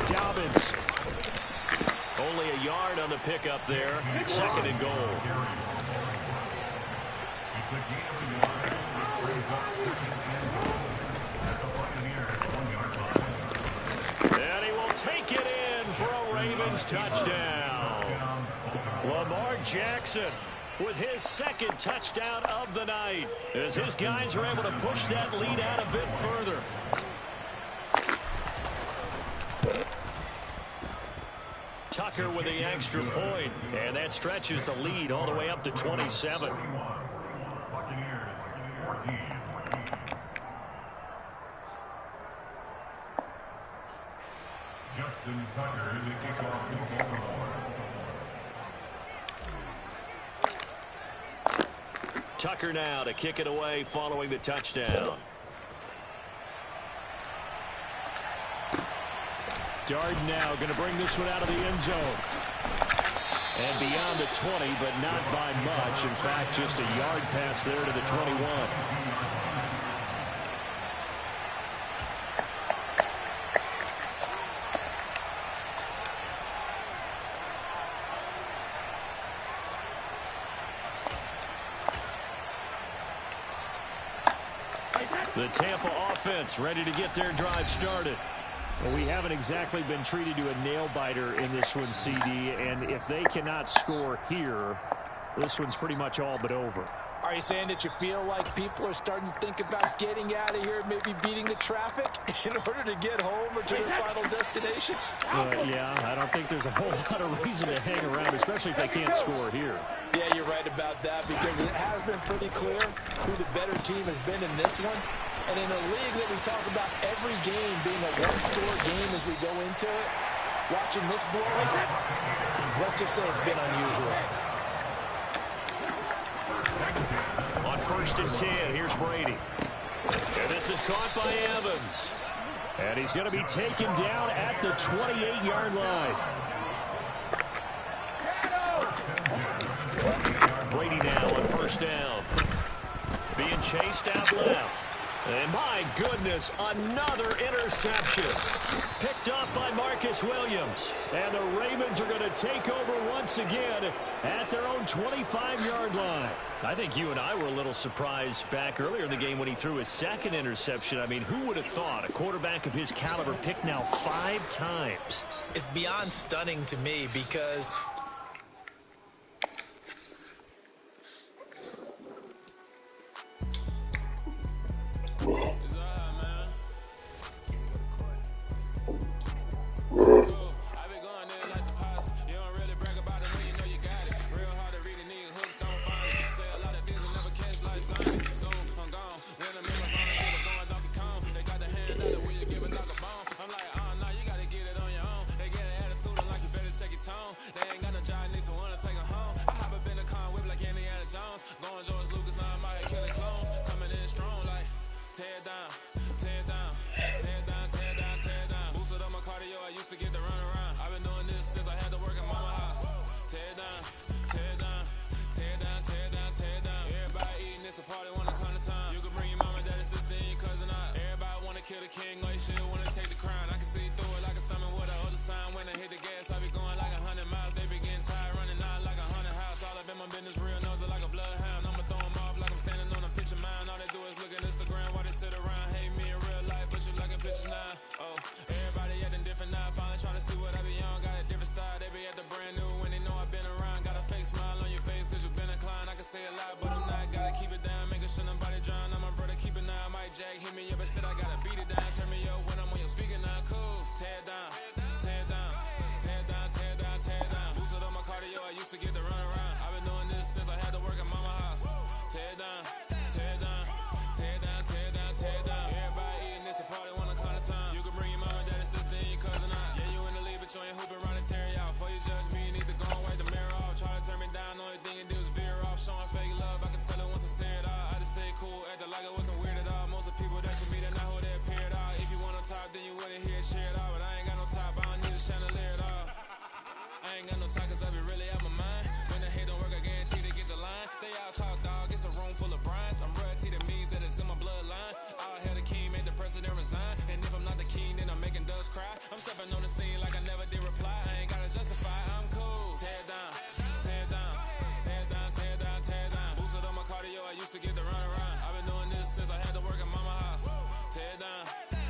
Dobbins. Only a yard on the pickup there. 2nd and goal. And he will take it in for a Ravens touchdown. Lamar Jackson with his 2nd touchdown of the night as his guys are able to push that lead out a bit further. Tucker with the extra point, and that stretches the lead all the way up to 27. Justin Tucker is a kickoff. Tucker now to kick it away following the touchdown. Darden now going to bring this one out of the end zone. And beyond the 20, but not by much. In fact, just a yard pass there to the 21. The Tampa offense ready to get their drive started. Well, we haven't exactly been treated to a nail-biter in this one, CD, and if they cannot score here, this one's pretty much all but over. Are you saying that you feel like people are starting to think about getting out of here, maybe beating the traffic in order to get home or to their final destination? Yeah, I don't think there's a whole lot of reason to hang around, especially if they can't score here. Yeah, you're right about that because it has been pretty clear who the better team has been in this one. And in a league that we talk about every game being a one-score game as we go into it, watching this blowout, let's just say it's been unusual. On 1st and 10, here's Brady. And this is caught by Evans. And he's going to be taken down at the 28-yard line. Brady now on 1st down. Being chased out left. And my goodness, another interception. Picked up by Marcus Williams. And the Ravens are going to take over once again at their own 25-yard line. I think you and I were a little surprised back earlier in the game when he threw his 2nd interception. I mean, who would have thought a quarterback of his caliber picked now 5 times? It's beyond stunning to me because in the car, whip like Indiana Jones. Going George Lucas, now I'm out here killing clones. Coming in strong like tear down, tear down, tear down, tear down, tear down. Boosted up my cardio, I used to get to run around. I've been doing this since I had to work at mama house. Tear down, tear down, tear down, tear down, tear down. Everybody eating, it's a party, wanna come to time. You can bring your mama, daddy, sister, and your cousin out. Everybody wanna kill the king, or you shit wanna take the crown. I can see through it like a stomach with a other sign. When I hit the gas, I be going like 100 miles. They be getting tired, running out like 100 house. All up in my business, real nose like a bloodhound. I'ma throw them off like I'm standing on a picture mine. All they do is look at Instagram while they sit around. Hate me in real life, but you liking pictures now. Oh, everybody acting different now. Finally trying to see what I be on. Got a different style, they be at the brand new when they know I've been around. Got a fake smile on your face cause you been inclined. I can say a lot, but I'm not. Gotta keep it down, making sure nobody drown. I'm my brother, keep it now. Mike Jack hit me up and said I gotta beat it down. Turn me up when I'm on your speaker now. Cool, tear down, tear down, tear down, tear down, tear down. Boosted up my cardio, I used to get to run around. I've been doing this since I had to work at mama house. Tear down, tear down, tear down, tear down, tear down. Everybody eating, it's a party, wanna come to time. You can bring your mama, daddy, sister, and your cousin out. Yeah, you in the league, but you ain't hooping around and tearing out. Before you judge me, you need to go and wipe the mirror off. Try to turn me down, only thing you do is veer off. Showing fake love, I can tell it once I say it all. I just stay cool, acting like it wasn't weird at all. Most of the people that you meet are not who they appear at all. If you want on top, then you wouldn't hear it cheer at all. But I ain't got no top, I don't need a chandelier at all. I ain't got no time cause I be really out my mind. When the hate don't work, I guarantee to get the line. They all talk dog, it's a room full of Bryans. I'm royalty, that means that it's in my bloodline. All hail the king, made the president resign. And if I'm not the king, then I'm making Dubs cry. I'm stepping on the scene like I never did reply. I ain't gotta justify, I'm cool. Tear down, tear down, tear down, tear down, tear down. Boosted up my cardio, I used to get to run around. I've been doing this since I had to work at mama house. Tear down,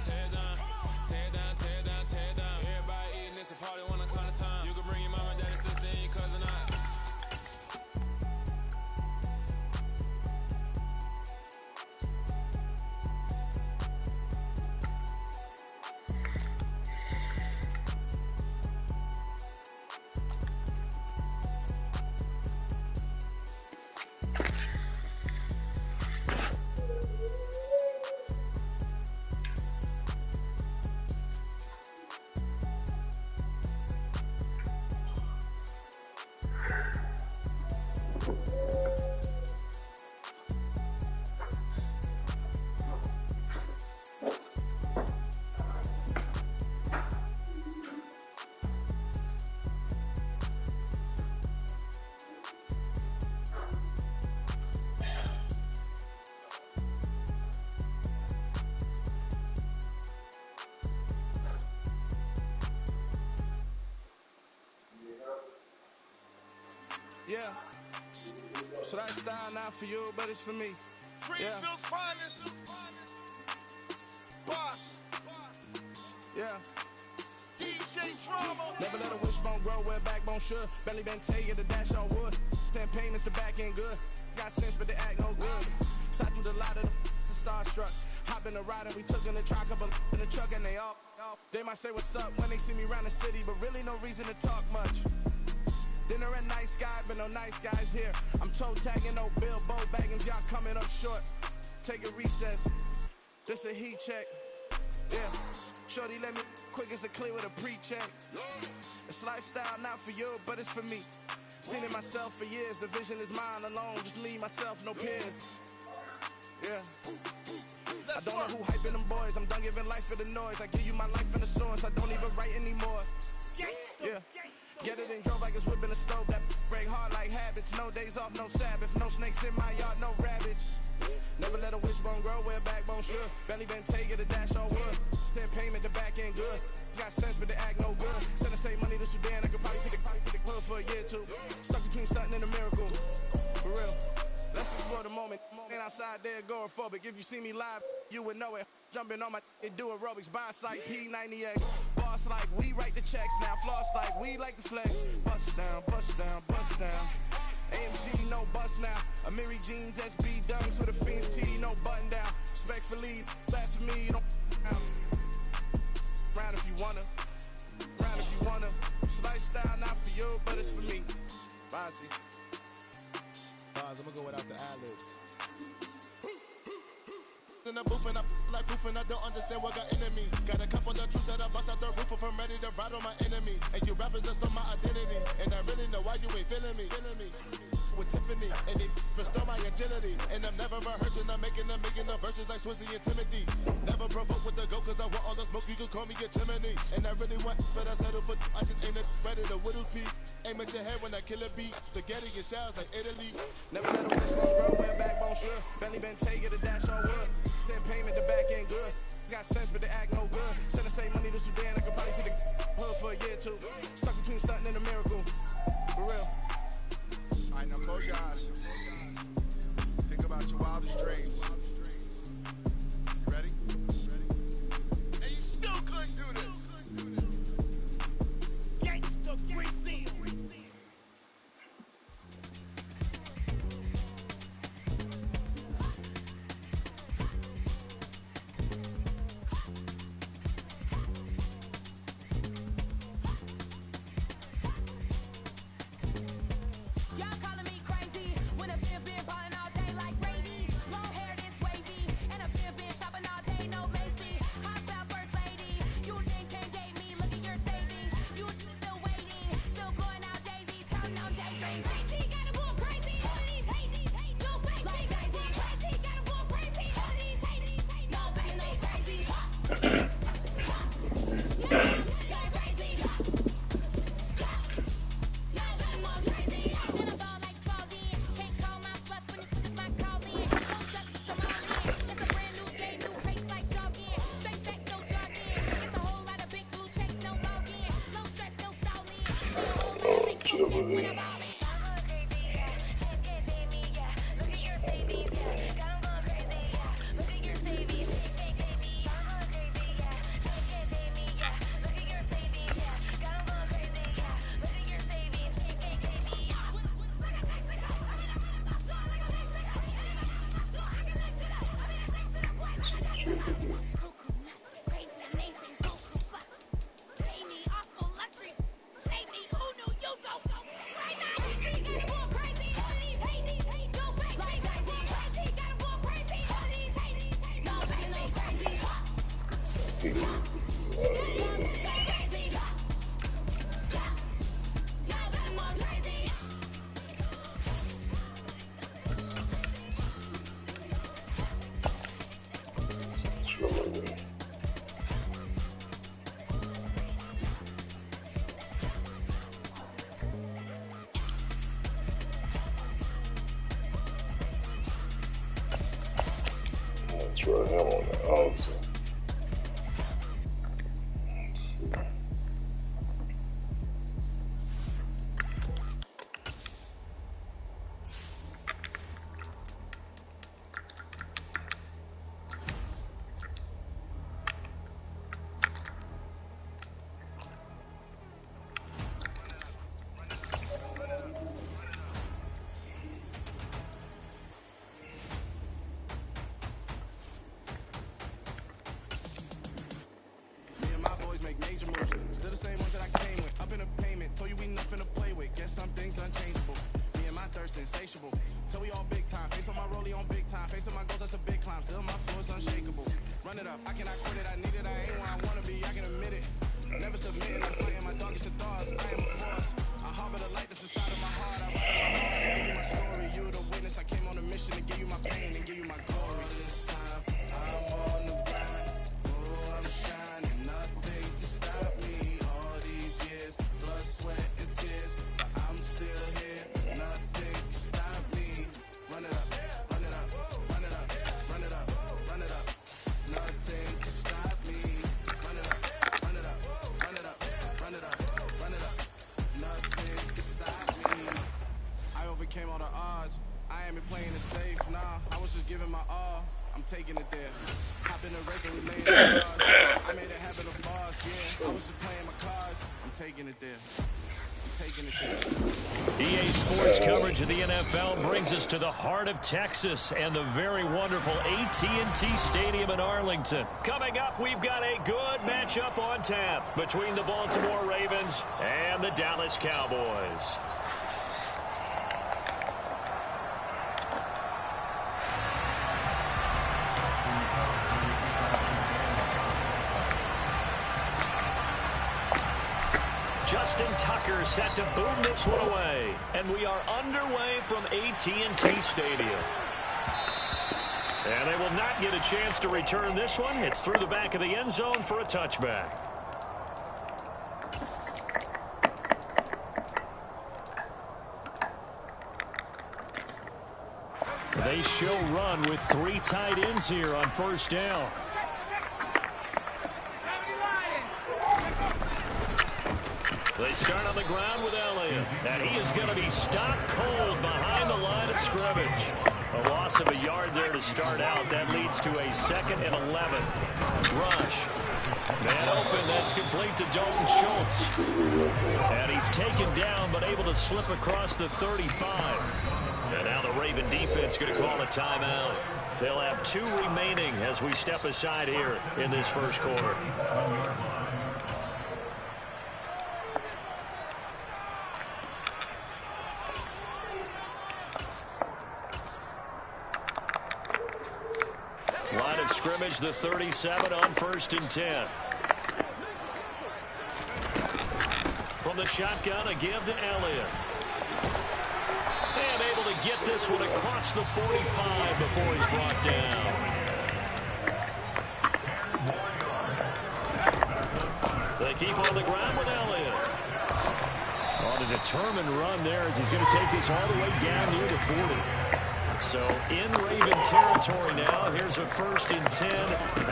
tear down, tear down, tear down, tear down. Everybody eating, it's a party, wanna come to time. You can bring your mama, daddy, sister, and your cousin out. Yeah. So that style not for you, but it's for me. Greenfield's finest. Boss. Yeah. DJ Drama. Never let a wishbone grow where a backbone should. Belly been taken the dash on wood. Then payments the back end good. Got sense, but they act no good. Shot through the lot of the starstruck. Hop in the ride and we took in the truck up in the truck and they all. They might say what's up when they see me around the city, but really no reason to talk much. Dinner at nice guy, but no nice guys here. I'm toe tagging, no Bilbo bagging, y'all coming up short. Take a recess. This a heat check. Yeah. Shorty let me quick as a clear with a pre-check. It's lifestyle not for you, but it's for me. Seen it myself for years. The vision is mine alone. Just me, myself, no peers. Yeah. I don't know who hyping them boys. I'm done giving life for the noise. I give you my life in the source. I don't even write anymore. Yeah. Get it and drove like it's whipping a stove. That break hard like habits. No days off, no Sabbath. No snakes in my yard, no rabbits. Never let a wishbone grow where a backbone should. Belly been taking the dash on wood. Then payment, the back end good. Got sense, but they act no good. Send the same money to Sudan. I could probably take the club for a year or two. Stuck between stunting and a miracle. For real. Let's explore the moment. Ain't outside there agoraphobic. If you see me live, you would know it. Jumping on my and do aerobics. Boss like P90X. Boss like we write the checks now. Floss like we like the flex. Bust down, bust down, bust down. AMG, no bust now. Amiri jeans, SB dunks with a Fiends T, no button down. Respectfully, that's for me, you don't round if you wanna. Round if you wanna. It's lifestyle not for you, but it's for me. Bossy. I'm gonna go without the ad-libs. In the booth and I like proof and I don't understand what got into me. Got a couple of truths that I bust out the roof if I'm ready to ride on my enemy. And you rappers just on my identity. And I really know why you ain't feeling me. With Never rehearsing, I'm making the verses like Swizzy and Timothy. Never provoke with the go, cause I want all the smoke, you can call me a chimney. And I really want, but I settle for, I just aim it, ready to whittle pea. Aim at your head when I kill a beat. Spaghetti and shells like Italy. Never let a wrist one girl wear backbone sure. Belly been take it a dash on wood. 10 payment, the back end good. Got sense, but they act no good. Send the same money to Sudan, I could probably see the hood for a year or two. Stuck between stunting and a miracle. For real. Alright, now close your eyes. Think about your wildest dreams. You ready? And you still couldn't do this. Gangsta Brazil. Y'all calling me crazy when a been ballin' all day like Brady. Long hair this wavy, and a been shopping all day, no Macy. Hot about first lady, you think can't date me? Look at your savings, you still waiting, still blowing out daisies, counting on daydreams. Crazy, gotta go crazy, all of these hazy, no baby, like crazy, crazy, gotta go crazy, all of these hazy, no baby, no crazy. Try him on the outside. Major moves, still the same ones that I came with. Up in a payment, told you we nothing to play with. Guess some things unchangeable. Me and my thirst insatiable. Till we all big time. Face on my rollie on big time. Facing my goals, that's a big climb. Still my flow is unshakable. Run it up, I cannot quit it. I need it, I ain't where I wanna be. I can admit it. Never submitting, I'm fighting my darkest of thoughts. I am a force. I harbor the light that's inside of my heart. I write my heart and give you my story. You the witness. I came on a mission to give you my pain and give you my glory. This time, I'm on the grind. Oh, I'm shining. Nothing can stop me. All these years, blood, sweat, and tears, but I'm still here. Nothing can stop me. Run it up, run it up, run it up, run it up, run it up. Nothing can stop me. Run it up, run it up, run it up, run it up, run it up. Nothing can stop me. I overcame all the odds. I ain't been playing it safe, nah. I was just giving my all. I'm taking it there. Hop in the race and we laying the stars. I made it happen, a boss, yeah. I was just playing my cards. I'm taking it there. I'm taking it there. EA Sports coverage of the NFL brings us to the heart of Texas and the very wonderful AT&T Stadium in Arlington. Coming up, we've got a good matchup on tap between the Baltimore Ravens and the Dallas Cowboys. Justin Tucker set to boom this one away. And we are underway from AT&T Stadium. And they will not get a chance to return this one. It's through the back of the end zone for a touchback. They show run with 3 tight ends here on first down. They start on the ground with Elliott, and he is going to be stopped cold behind the line of scrimmage. A loss of a yard there to start out. That leads to a 2nd and 11. Rush. Man open. That's complete to Dalton Schultz. And he's taken down, but able to slip across the 35. And now the Raven defense going to call a timeout. They'll have 2 remaining as we step aside here in this first quarter. Line of scrimmage, the 37 on 1st and 10. From the shotgun, a give to Elliott. And able to get this one across the 45 before he's brought down. They keep on the ground with Elliott. On a determined run there as he's going to take this all the way down near the 40. So in Raven territory now. Here's a 1st and 10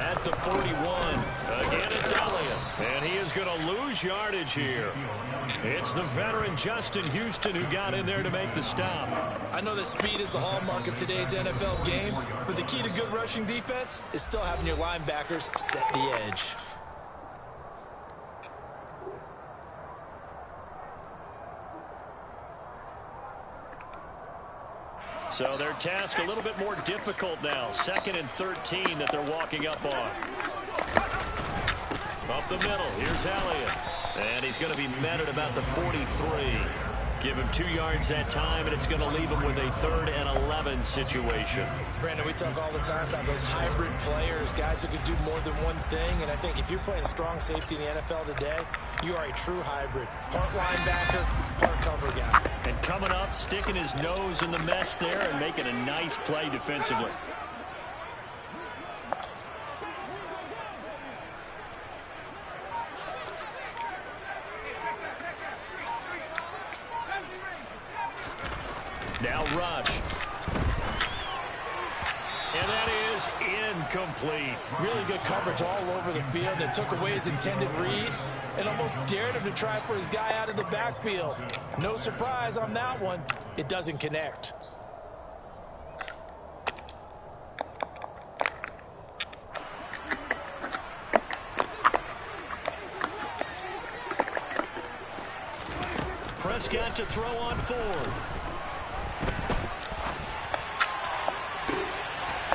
at the 41. Again, it's Elliott. And he is going to lose yardage here. It's the veteran Justin Houston who got in there to make the stop. I know that speed is the hallmark of today's NFL game, but the key to good rushing defense is still having your linebackers set the edge. So their task a little bit more difficult now. 2nd and 13 that they're walking up on. Up the middle. Here's Elliott. And he's going to be met at about the 43. Give him 2 yards that time, and it's going to leave him with a 3rd and 11 situation. Brandon, we talk all the time about those hybrid players, guys who can do more than one thing. And I think if you're playing strong safety in the NFL today, you are a true hybrid. Part linebacker, part cover guy. And coming up, sticking his nose in the mess there and making a nice play defensively. Now Rush. And that is incomplete. Really good coverage all over the field. It took away his intended read and almost dared him to try for his guy out of the backfield. No surprise on that one. It doesn't connect. Prescott to throw on 4th.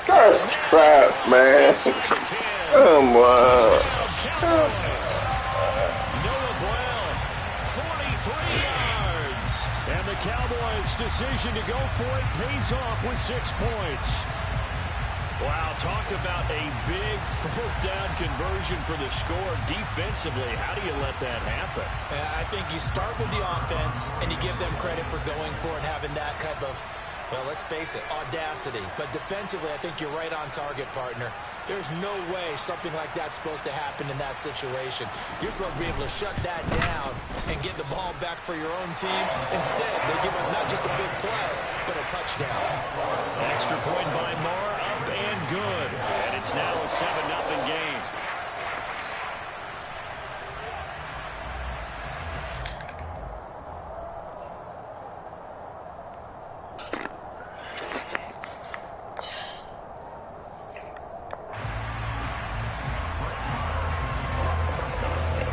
That's crap, man. Come on. Noah Brown, 43 yards. And the Cowboys' decision to go for it pays off with 6 points. Wow, talk about a big 4th down conversion for the score defensively. How do you let that happen? I think you start with the offense and you give them credit for going for it and having that type of, well, let's face it, audacity. But defensively, I think you're right on target, partner. There's no way something like that's supposed to happen in that situation. You're supposed to be able to shut that down and get the ball back for your own team. Instead, they give up not just a big play, but a touchdown. Extra point by Moore, up and good. And it's now a 7-0 game.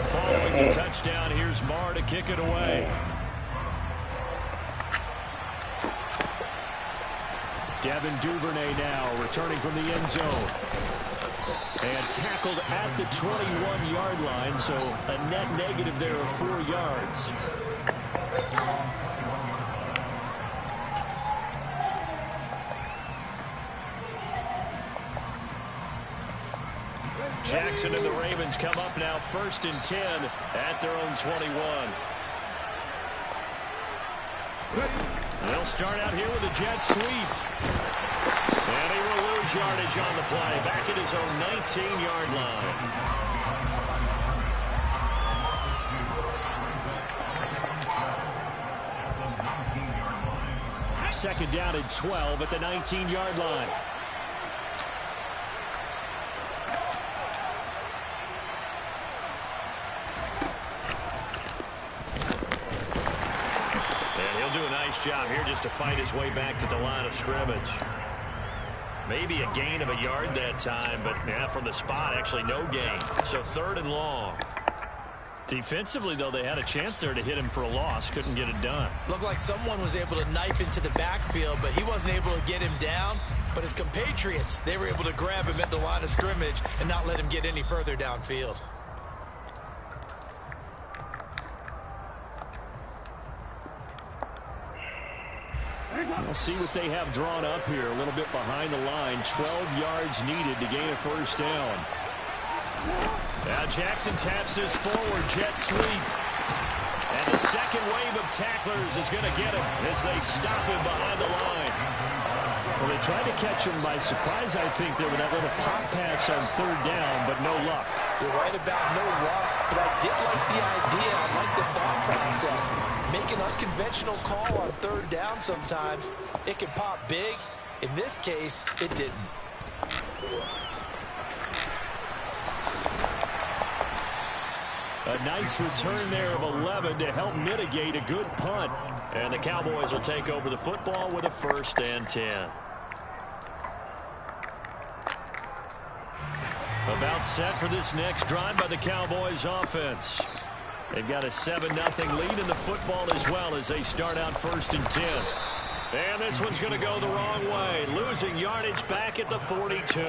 Following the touchdown, here's Marr to kick it away. Devin Duvernay now returning from the end zone. And tackled at the 21-yard line, so a net negative there of 4 yards. Jackson and the Ravens come up now 1st and 10 at their own 21. They'll start out here with a jet sweep. And he will lose scrimmage yardage on the play, back at his own 19-yard line. Second down and 12 at the 19-yard line. And he'll do a nice job here just to fight his way back to the line of scrimmage. Maybe a gain of a yard that time, but yeah, from the spot, actually no gain. So 3rd and long. Defensively, though, they had a chance there to hit him for a loss. Couldn't get it done. Looked like someone was able to knife into the backfield, but he wasn't able to get him down. But his compatriots, they were able to grab him at the line of scrimmage and not let him get any further downfield. We'll see what they have drawn up here. A little bit behind the line. 12 yards needed to gain a first down. Now Jackson taps this forward jet sweep. And the second wave of tacklers is going to get him as they stop him behind the line. Well, they tried to catch him by surprise, I think, there with that little pop pass on 3rd down, but no luck. You're right about no luck, but I did like the idea. I like the thought process. Make an unconventional call on 3rd down sometimes. It can pop big. In this case, it didn't. A nice return there of 11 to help mitigate a good punt. And the Cowboys will take over the football with a 1st and 10. About set for this next drive by the Cowboys offense. They've got a 7-0 lead in the football as well as they start out 1st and 10. And this one's going to go the wrong way. Losing yardage back at the 42.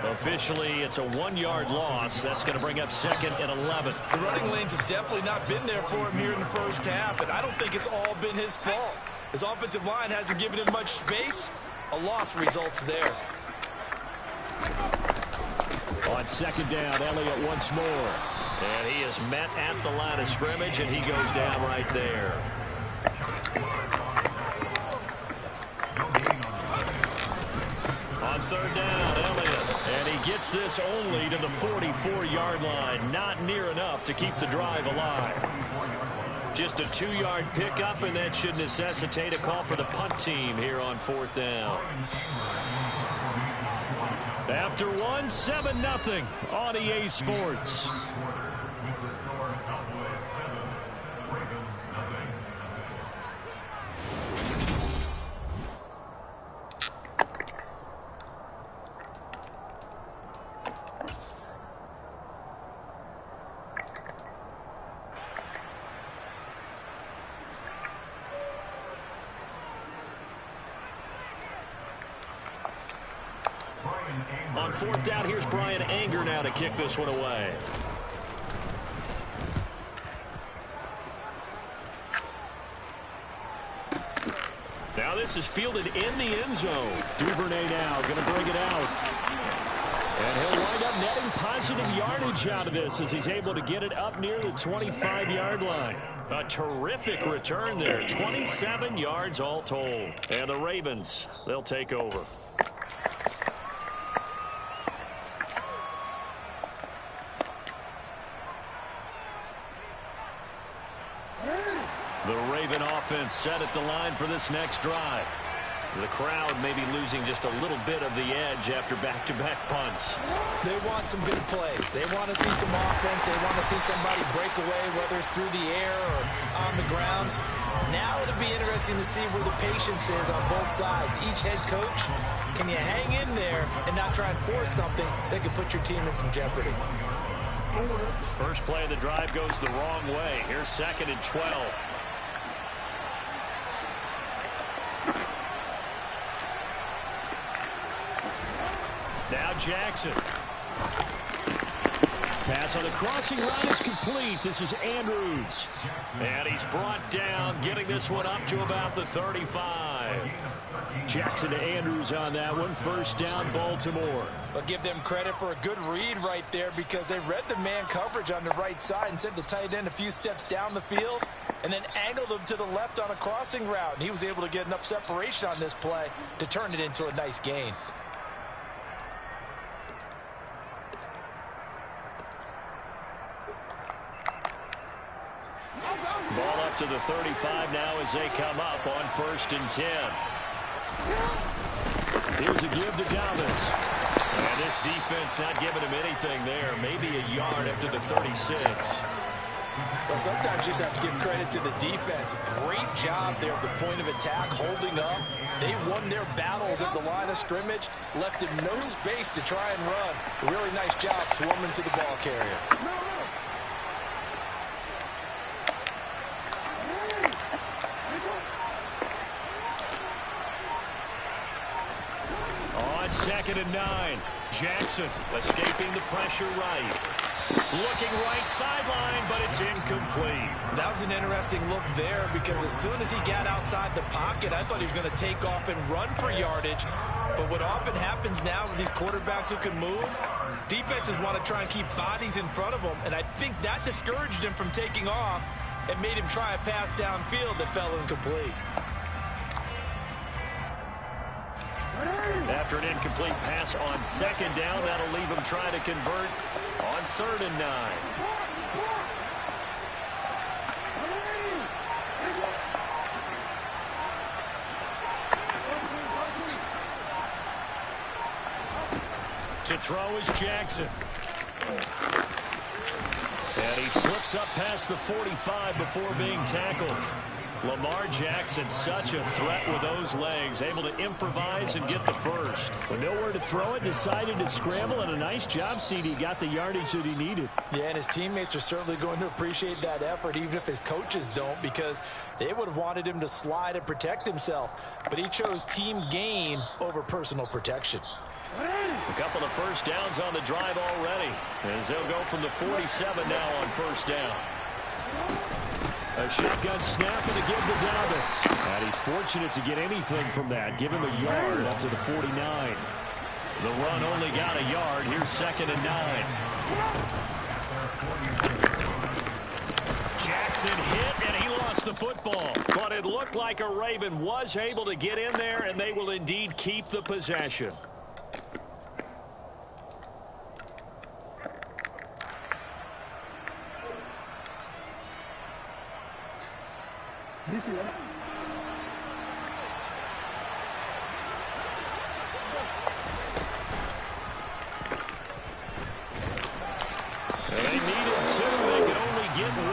Officially, it's a 1-yard loss. That's going to bring up 2nd and 11. The running lanes have definitely not been there for him here in the first half, and I don't think it's all been his fault. His offensive line hasn't given him much space. A loss results there. On 2nd down, Elliott once more. And he is met at the line of scrimmage, and he goes down right there. On 3rd down, Elliott. And he gets this only to the 44-yard line. Not near enough to keep the drive alive. Just a 2-yard pickup, and that should necessitate a call for the punt team here on 4th down. After 7-0 on EA Sports. On 4th down, here's Brian Anger now to kick this one away. Now this is fielded in the end zone. Duvernay now going to bring it out. And he'll wind up netting positive yardage out of this as he's able to get it up near the 25-yard line. A terrific return there. 27 yards all told. And the Ravens, they'll take over. The Raven offense set at the line for this next drive. The crowd may be losing just a little bit of the edge after back-to-back punts. They want some big plays. They want to see some offense. They want to see somebody break away, whether it's through the air or on the ground. Now it'll be interesting to see where the patience is on both sides. Each head coach, can you hang in there and not try and force something that could put your team in some jeopardy? First play of the drive goes the wrong way. Here's 2nd and 12. Now Jackson. Pass on the crossing route is complete. This is Andrews. And he's brought down, getting this one up to about the 35. Jackson to Andrews on that one. 1st down, Baltimore. I'll give them credit for a good read right there because they read the man coverage on the right side and sent the tight end a few steps down the field and then angled him to the left on a crossing route. And he was able to get enough separation on this play to turn it into a nice gain. up to the 35 now as they come up on 1st and 10. Here's a give to Dobbins. And this defense not giving him anything there. Maybe a yard up to the 36. Well, sometimes you just have to give credit to the defense. Great job there at the point of attack, holding up. They won their battles at the line of scrimmage, left him no space to try and run. Really nice job swarming to the ball carrier. On 2nd and 9, Jackson escaping the pressure right. Looking right sideline, but it's incomplete. That was an interesting look there because as soon as he got outside the pocket, I thought he was going to take off and run for yardage. But what often happens now with these quarterbacks who can move, defenses want to try and keep bodies in front of them, and I think that discouraged him from taking off and made him try a pass downfield that fell incomplete. After an incomplete pass on 2nd down, that'll leave him trying to convert on 3rd and 9. To throw is Jackson. And he slips up past the 45 before being tackled. Lamar Jackson, such a threat with those legs, able to improvise and get the first. But nowhere to throw it, decided to scramble, and a nice job, CD. Got the yardage that he needed. Yeah, and his teammates are certainly going to appreciate that effort, even if his coaches don't, because they would have wanted him to slide and protect himself. But he chose team gain over personal protection. A couple of first downs on the drive already, as they'll go from the 47 now on 1st down. A shotgun snap and a give to Dobbins. And he's fortunate to get anything from that. Give him a yard up to the 49. The run only got a yard. Here's 2nd and 9. Jackson hit, and he lost the football. But it looked like a Raven was able to get in there, and they will indeed keep the possession. They needed 2. They could only get 1.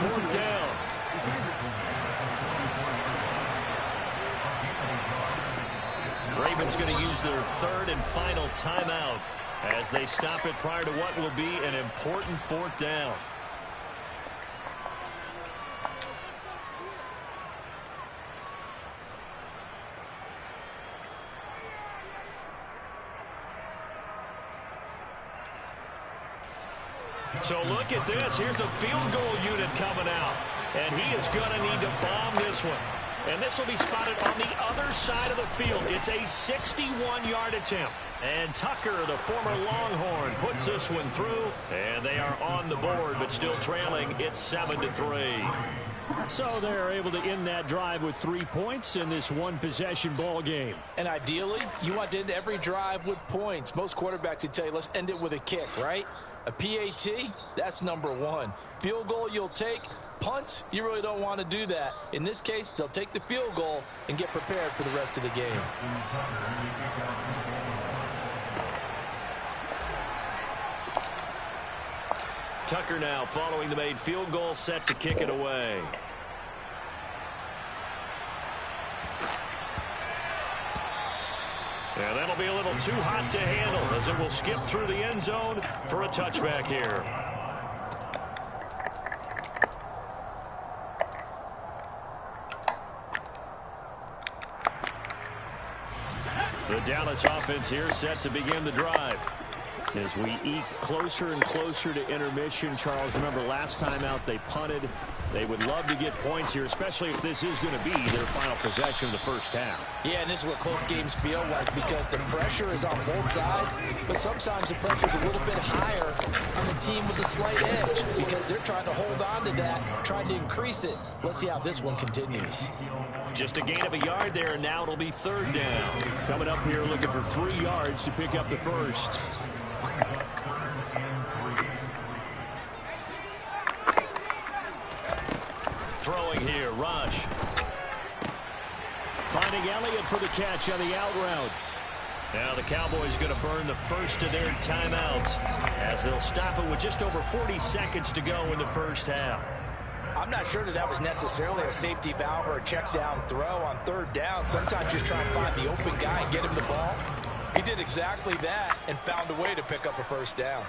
4th down. Ravens going to use their 3rd and final timeout as they stop it prior to what will be an important 4th down. So look at this. Here's the field goal unit coming out. And he is going to need to bomb this one. And this will be spotted on the other side of the field. It's a 61-yard attempt. And Tucker, the former Longhorn, puts this one through. And they are on the board, but still trailing. It's 7-3. So they're able to end that drive with 3 points in this one-possession ball game. And ideally, you want to end every drive with points. Most quarterbacks would tell you, let's end it with a kick, right? A PAT, that's number 1. Field goal you'll take. Punts, you really don't want to do that. In this case, they'll take the field goal and get prepared for the rest of the game. Tucker now following the made field goal, set to kick it away. And that'll be a little too hot to handle as it will skip through the end zone for a touchback here. The Dallas offense here set to begin the drive. As we eke closer and closer to intermission, Charles, remember last time out they punted. They would love to get points here, especially if this is going to be their final possession of the first half. Yeah, and this is what close games feel like because the pressure is on both sides, but sometimes the pressure is a little bit higher on the team with the slight edge because they're trying to hold on to that, trying to increase it. Let's see how this one continues. Just a gain of a yard there, and now it'll be 3rd down. Coming up here looking for 3 yards to pick up the first. Throwing here. Rush. Finding Elliott for the catch on the out route. Now the Cowboys going to burn the first of their timeouts as they'll stop it with just over 40 seconds to go in the first half. I'm not sure that was necessarily a safety valve or a check down throw on third down. Sometimes just try and find the open guy and get him the ball. He did exactly that and found a way to pick up a first down.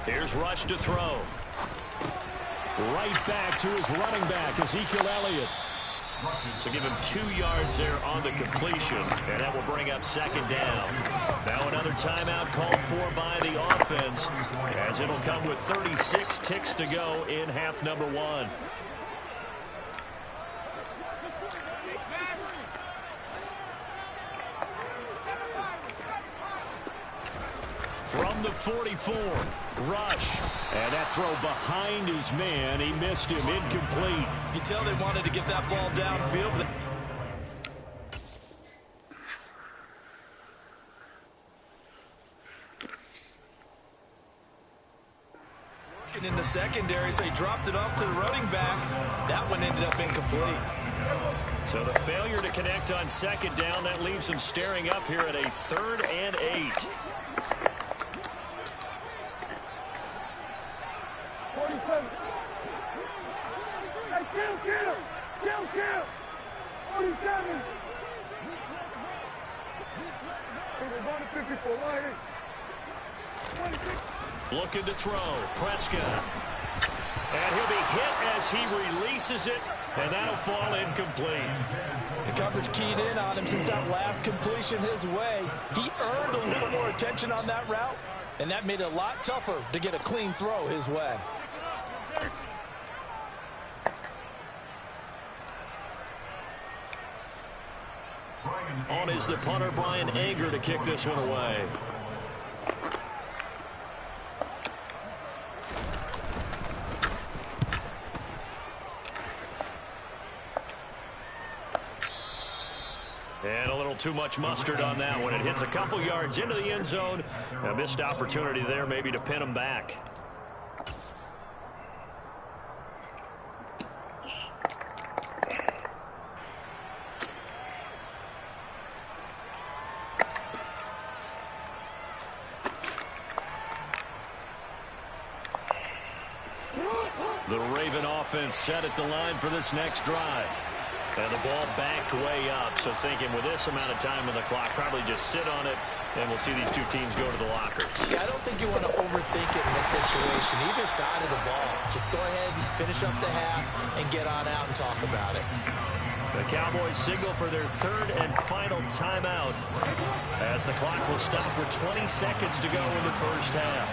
Here's Rush to throw. Right back to his running back, Ezekiel Elliott. So give him 2 yards there on the completion, and that will bring up second down. Now another timeout called for by the offense, as it'll come with 36 ticks to go in half number 1. From the 44, Rush. And that throw behind his man. He missed him. Incomplete. You can tell they wanted to get that ball downfield. But in the secondary, so he dropped it off to the running back. That one ended up incomplete. So the failure to connect on second down, that leaves him staring up here at a 3rd and 8. 47. Hey, kill. 47. Looking to throw. Prescott. And he'll be hit as he releases it, and that'll fall incomplete. The coverage keyed in on him since that last completion his way. He earned a little more attention on that route, and that made it a lot tougher to get a clean throw his way. On is the punter, Brian Anger, to kick this one away. And a little too much mustard on that one. It hits a couple yards into the end zone. A missed opportunity there maybe to pin him back. The Raven offense set at the line for this next drive. And the ball backed way up, so thinking with this amount of time on the clock, probably just sit on it, and we'll see these two teams go to the lockers. Yeah, I don't think you want to overthink it in this situation. Either side of the ball. Just go ahead and finish up the half and get on out and talk about it. The Cowboys signal for their 3rd and final timeout as the clock will stop with 20 seconds to go in the first half.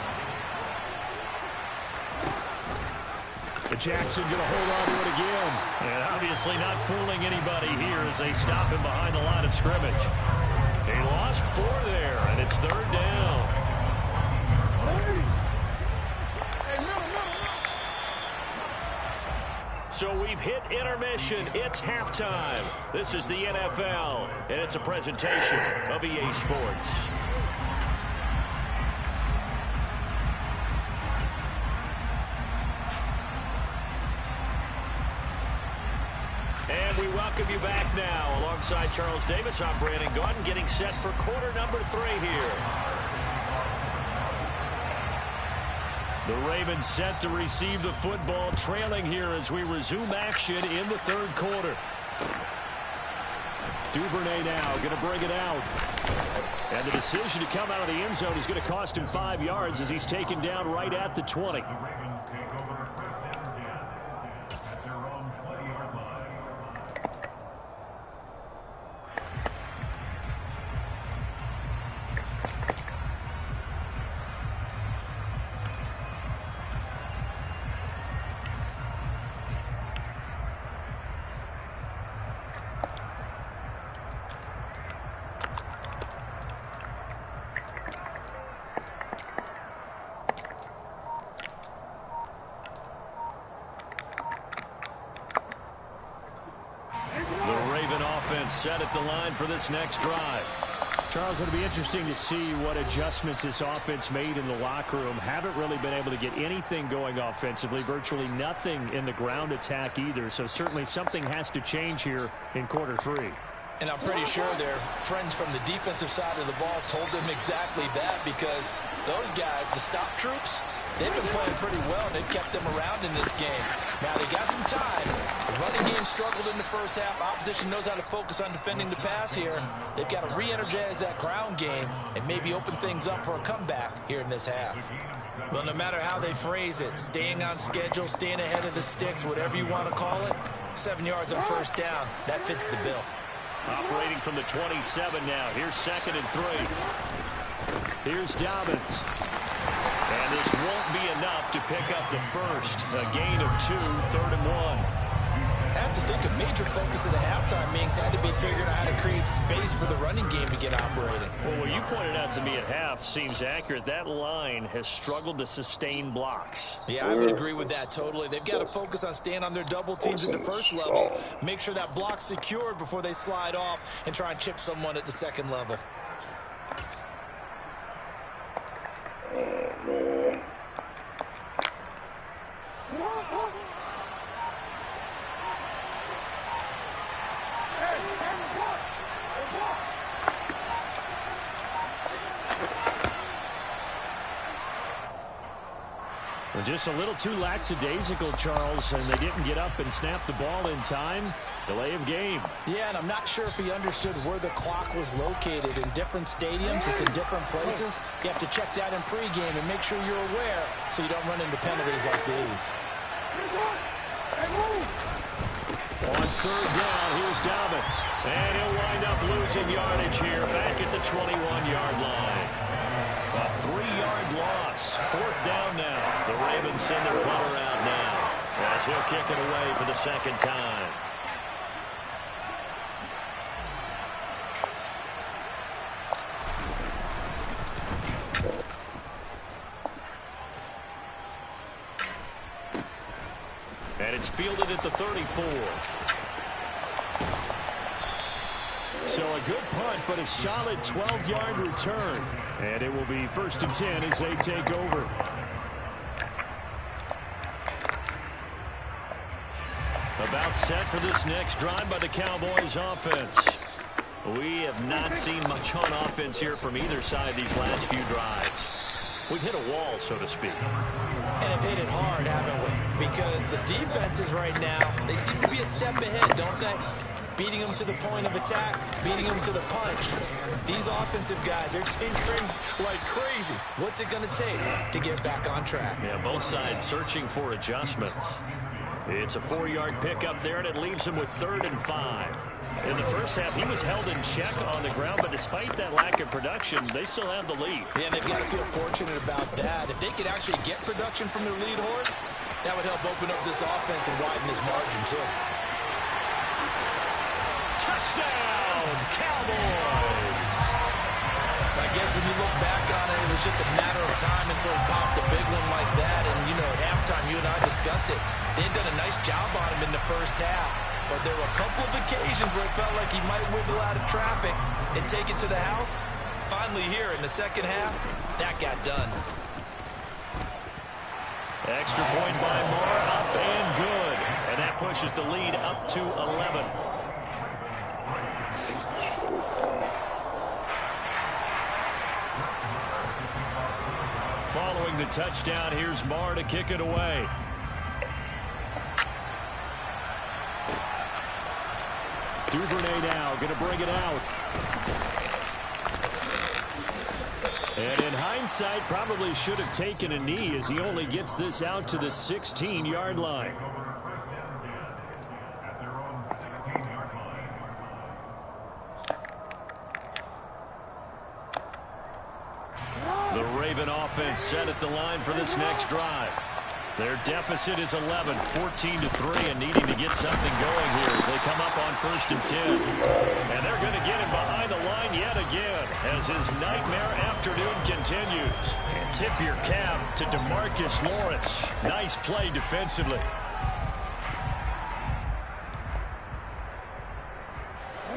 Jackson going to hold on to it again. And obviously not fooling anybody here as they stop him behind the line of scrimmage. They lost 4 there, and it's 3rd down. So we've hit intermission. It's halftime. This is the NFL, and it's a presentation of EA Sports. And we welcome you back now. Alongside Charles Davis, I'm Brandon Gunn, getting set for quarter number 3 here. The Ravens set to receive the football, trailing here as we resume action in the 3rd quarter. Duvernay now going to bring it out. And the decision to come out of the end zone is going to cost him 5 yards as he's taken down right at the 20. The Raven offense set at the line for this next drive. Charles, it'll be interesting to see what adjustments this offense made in the locker room. Haven't really been able to get anything going offensively, virtually nothing in the ground attack either. So certainly something has to change here in quarter 3. And I'm pretty sure their friends from the defensive side of the ball told them exactly that, because those guys, the stop troops, they've been playing pretty well. They've kept them around in this game. Now, they got some time. The running game struggled in the first half. Opposition knows how to focus on defending the pass here. They've got to re-energize that ground game and maybe open things up for a comeback here in this half. Well, no matter how they phrase it, staying on schedule, staying ahead of the sticks, whatever you want to call it, 7 yards on first down, that fits the bill. Operating from the 27 now. Here's 2nd and 3. Here's Dobbins. And this won't be enough to pick up the first. A gain of 2, 3rd and 1. I have to think a major focus at the halftime meetings had to be figuring out how to create space for the running game to get operating. Well, what you pointed out to me at half seems accurate. That line has struggled to sustain blocks. Yeah, I would agree with that totally. They've got to focus on staying on their double teams at the first level. Make sure that block's secured before they slide off and try and chip someone at the second level. Oh, man. Just a little too lackadaisical, Charles, and they didn't get up and snap the ball in time. Delay of game. Yeah, and I'm not sure if he understood where the clock was located. In different stadiums, it's in different places. You have to check that in pregame and make sure you're aware so you don't run into penalties like these. On 3rd down, here's Dobbins. And he'll wind up losing yardage here back at the 21-yard line. A 3-yard loss. 4th down now. The Ravens send their punter out now as he'll kick it away for the 2nd time. And it's fielded at the 34. So a good punt, but a solid 12-yard return. And it will be 1st and 10 as they take over. About set for this next drive by the Cowboys offense. We have not seen much on offense here from either side these last few drives. We've hit a wall, so to speak. And have hit it hard, haven't we? Because the defenses right now, they seem to be a step ahead, don't they? Beating them to the point of attack, beating them to the punch. These offensive guys are tinkering like crazy. What's it going to take to get back on track? Yeah, both sides searching for adjustments. It's a 4-yard pickup there, and it leaves him with 3rd and 5. In the first half, he was held in check on the ground, but despite that lack of production, they still have the lead. Yeah, and they've got to feel fortunate about that. If they could actually get production from their lead horse, that would help open up this offense and widen this margin, too. Touchdown, Cowboys! I guess when you look back on it, it was just a matter of time until he popped a big one like that. And, you know, at halftime, you and I discussed it. They had done a nice job on him in the first half. But there were a couple of occasions where it felt like he might wiggle out of traffic and take it to the house. Finally here in the second half, that got done. Extra point by Moore, up and good. And that pushes the lead up to 11. Following the touchdown, here's Marr to kick it away. Duvernay now going to bring it out. And in hindsight, probably should have taken a knee as he only gets this out to the 16-yard line. The Raven offense set at the line for this next drive. Their deficit is 11, 14-3, and needing to get something going here as they come up on 1st and 10. And they're going to get him behind the line yet again as his nightmare afternoon continues. And tip your cap to DeMarcus Lawrence. Nice play defensively.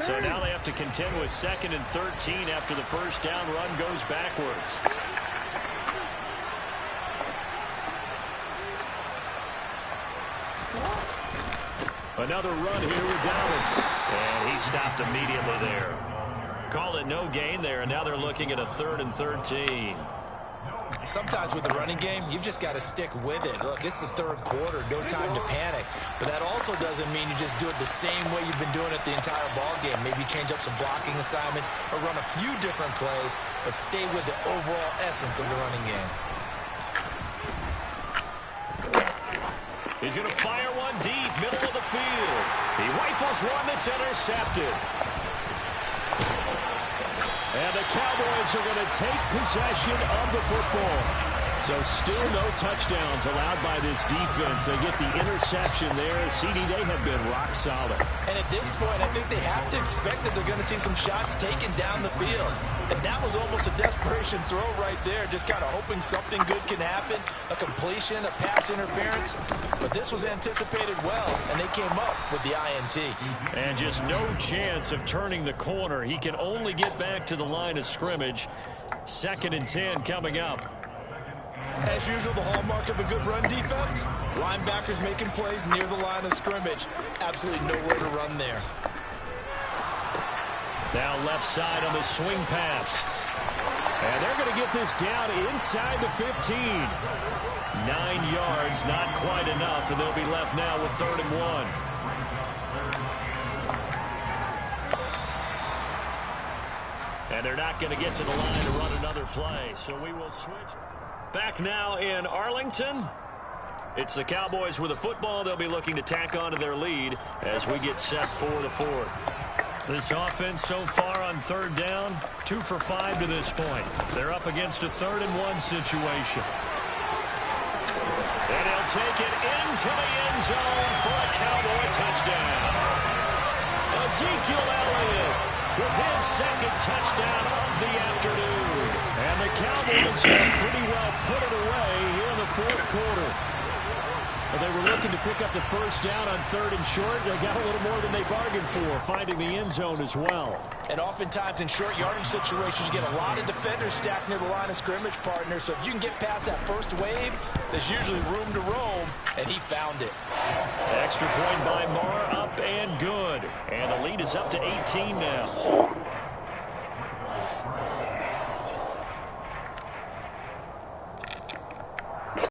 So now they have to contend with 2nd and 13 after the first down run goes backwards. Another run here with Downs. And he stopped immediately there. Called it no gain there, and now they're looking at a 3rd and 13. Sometimes with the running game, you've just got to stick with it. Look, it's the 3rd quarter, no time to panic. But that also doesn't mean you just do it the same way you've been doing it the entire ball game. Maybe change up some blocking assignments or run a few different plays, but stay with the overall essence of the running game. He's going to fire one deep, middle of the field. He rifles one that's intercepted. And the Cowboys are going to take possession of the football. So still no touchdowns allowed by this defense. They get the interception there. CD, they have been rock solid. And at this point, I think they have to expect that they're going to see some shots taken down the field. And that was almost a desperation throw right there, just kind of hoping something good can happen, a completion, a pass interference. But this was anticipated well, and they came up with the INT. And just no chance of turning the corner. He can only get back to the line of scrimmage. 2nd and 10 coming up. As usual, the hallmark of a good run defense, linebackers making plays near the line of scrimmage. Absolutely nowhere to run there. Now left side on the swing pass. And they're going to get this down inside the 15. 9 yards, not quite enough, and they'll be left now with 3rd and 1. And they're not going to get to the line to run another play, so we will switch. Back now in Arlington. It's the Cowboys with the football. They'll be looking to tack on to their lead as we get set for the 4th. This offense so far on 3rd down, 2 for 5 to this point. They're up against a 3rd and 1 situation. And he'll take it into the end zone for a Cowboy touchdown. Ezekiel Elliott with his 2nd touchdown of the afternoon. And the Cowboys have pretty well put it away here in the 4th quarter. But they were looking to pick up the first down on 3rd and short. They got a little more than they bargained for, finding the end zone as well. And oftentimes in short yardage situations, you get a lot of defenders stacked near the line of scrimmage, partner. So if you can get past that first wave, there's usually room to roam, and he found it. Extra point by Marr, up and good. And the lead is up to 18 now.